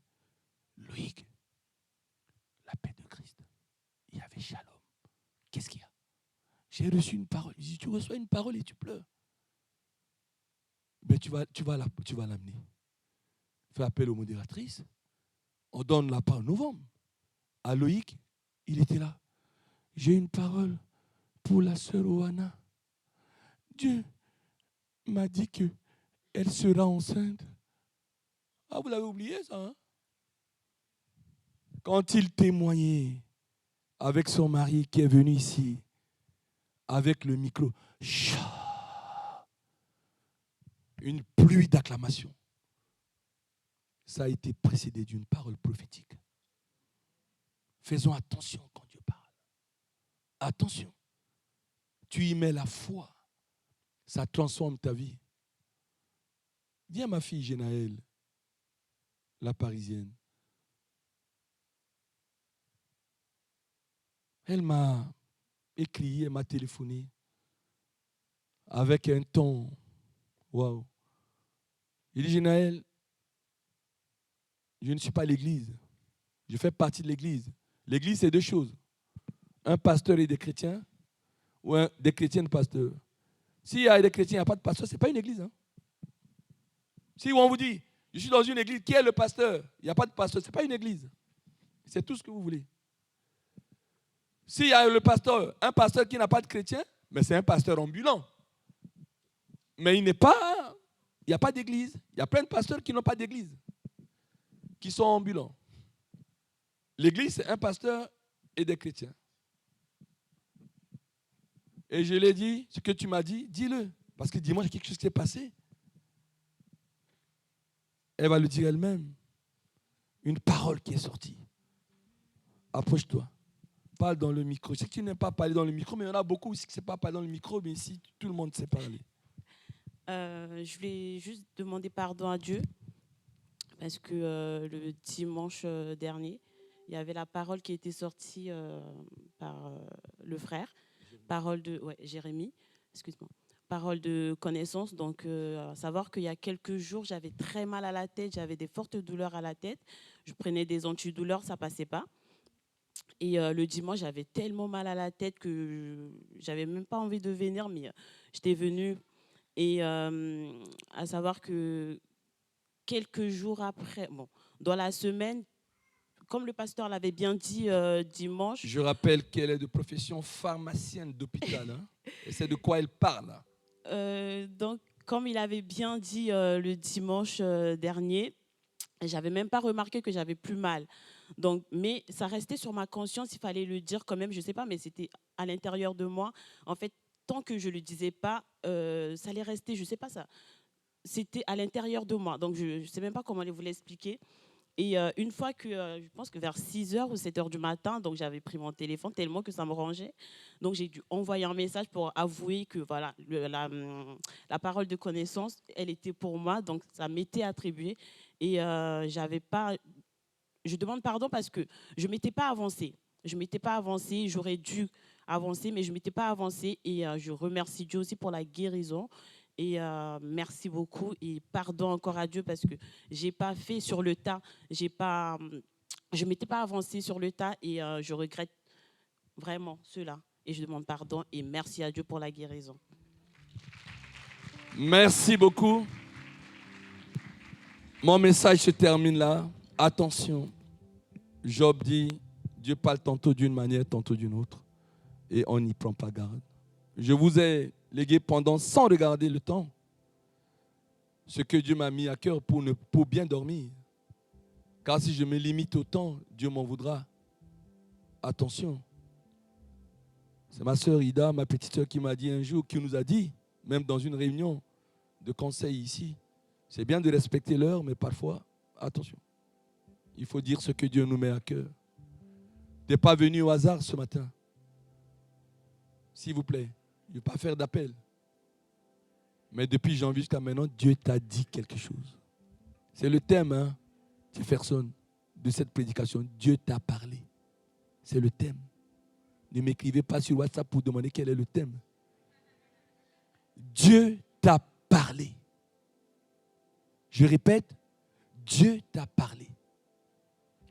Loïc, la paix de Christ. Il y avait shalom. Qu'est-ce qu'il y a? J'ai reçu une parole. Il dit, tu reçois une parole et tu pleures. Mais tu vas l'amener. Fais appel aux modératrices. On donne la parole en novembre. À Loïc, il était là. J'ai une parole pour la sœur Oana. Dieu m'a dit qu'elle sera enceinte. Ah, vous l'avez oublié ça, hein? Quand il témoignait avec son mari qui est venu ici, avec le micro, une pluie d'acclamations. Ça a été précédé d'une parole prophétique. Faisons attention quand Dieu parle. Attention. Tu y mets la foi. Ça transforme ta vie. Dis à ma fille Génaëlle, la Parisienne. Elle m'a écrit, elle m'a téléphoné avec un ton. Waouh. Il dit, Génaëlle, je ne suis pas à l'église. Je fais partie de l'église. L'église, c'est 2 choses. Un pasteur et des chrétiens, ou des chrétiens et des pasteurs. S'il y a des chrétiens, il n'y a pas de pasteur, ce n'est pas une église. Hein? Si on vous dit, je suis dans une église, qui est le pasteur? Il n'y a pas de pasteur, ce n'est pas une église. C'est tout ce que vous voulez. S'il y a le pasteur, un pasteur qui n'a pas de chrétien, mais c'est un pasteur ambulant. Mais il n'y a pas d'église. Il y a plein de pasteurs qui n'ont pas d'église, qui sont ambulants. L'église, c'est un pasteur et des chrétiens. Et je lui ai dit, ce que tu m'as dit, dis-le. Parce que dimanche, il y a quelque chose qui s'est passé. Elle va le dire elle-même. Une parole qui est sortie. Approche-toi. Parle dans le micro. Je sais que tu n'aimes pas parler dans le micro, mais il y en a beaucoup aussi qui ne savent pas parler dans le micro, mais ici, tout le monde sait parler. Je voulais juste demander pardon à Dieu parce que le dimanche dernier, il y avait la parole qui était sortie par le frère, parole de Jérémie, excuse-moi, parole de connaissance. Donc, à savoir qu'il y a quelques jours, j'avais très mal à la tête, j'avais des fortes douleurs à la tête. Je prenais des antidouleurs, ça passait pas. Et le dimanche, j'avais tellement mal à la tête que j'avais même pas envie de venir, mais j'étais venue. Et à savoir que quelques jours après, dans la semaine, comme le pasteur l'avait bien dit dimanche. Je rappelle qu'elle est de profession pharmacienne d'hôpital. Hein, et c'est de quoi elle parle. Donc, comme il avait bien dit le dimanche dernier, j'avais même pas remarqué que j'avais plus mal. Donc, mais ça restait sur ma conscience, il fallait le dire quand même, je sais pas, mais c'était à l'intérieur de moi. En fait, tant que je le disais pas, ça allait rester, je sais pas ça. C'était à l'intérieur de moi. Donc, je sais même pas comment vous l'expliquer. Et une fois que, je pense que vers 6h ou 7h du matin, donc j'avais pris mon téléphone tellement que ça me rangeait. Donc j'ai dû envoyer un message pour avouer que voilà, la parole de connaissance, elle était pour moi, donc ça m'était attribué. Et j'avais pas, je demande pardon parce que je ne m'étais pas avancée. Je ne m'étais pas avancée, j'aurais dû avancer, mais je ne m'étais pas avancée. Et je remercie Dieu aussi pour la guérison. Et merci beaucoup et pardon encore à Dieu parce que j'ai pas fait sur le tas, je m'étais pas avancée sur le tas et je regrette vraiment cela et je demande pardon et merci à Dieu pour la guérison. Merci beaucoup. Mon message se termine là. Attention, Job dit, Dieu parle tantôt d'une manière, tantôt d'une autre et on n'y prend pas garde. Je vous ai légué pendant, sans regarder le temps, ce que Dieu m'a mis à cœur pour bien dormir. Car si je me limite au temps, Dieu m'en voudra. Attention. C'est ma sœur Ida, ma petite sœur, qui m'a dit un jour, qui nous a dit, même dans une réunion de conseil ici, c'est bien de respecter l'heure, mais parfois, attention. Il faut dire ce que Dieu nous met à cœur. Tu n'es pas venu au hasard ce matin. S'il vous plaît, je ne vais pas faire d'appel. Mais depuis janvier jusqu'à maintenant, Dieu t'a dit quelque chose. C'est le thème, hein, Jefferson, de cette prédication. Dieu t'a parlé. C'est le thème. Ne m'écrivez pas sur WhatsApp pour demander quel est le thème. Dieu t'a parlé. Je répète, Dieu t'a parlé.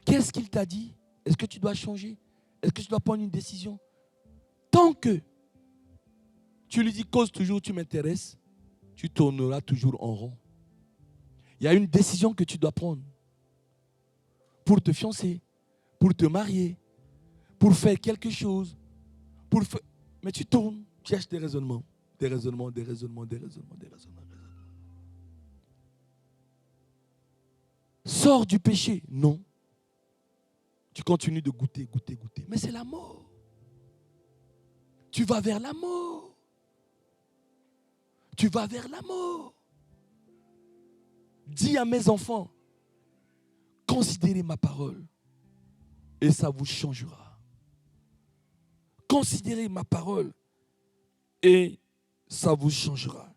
Qu'est-ce qu'il t'a dit? Est-ce que tu dois changer? Est-ce que tu dois prendre une décision? Tant que tu lui dis cause toujours, tu m'intéresses, tu tourneras toujours en rond. Il y a une décision que tu dois prendre pour te fiancer, pour te marier, pour faire quelque chose. Mais tu tournes, tu cherches des raisonnements. Des raisonnements. Sors du péché. Non. Tu continues de goûter. Mais c'est la mort. Tu vas vers la mort. Dis à mes enfants, considérez ma parole et ça vous changera. Considérez ma parole et ça vous changera.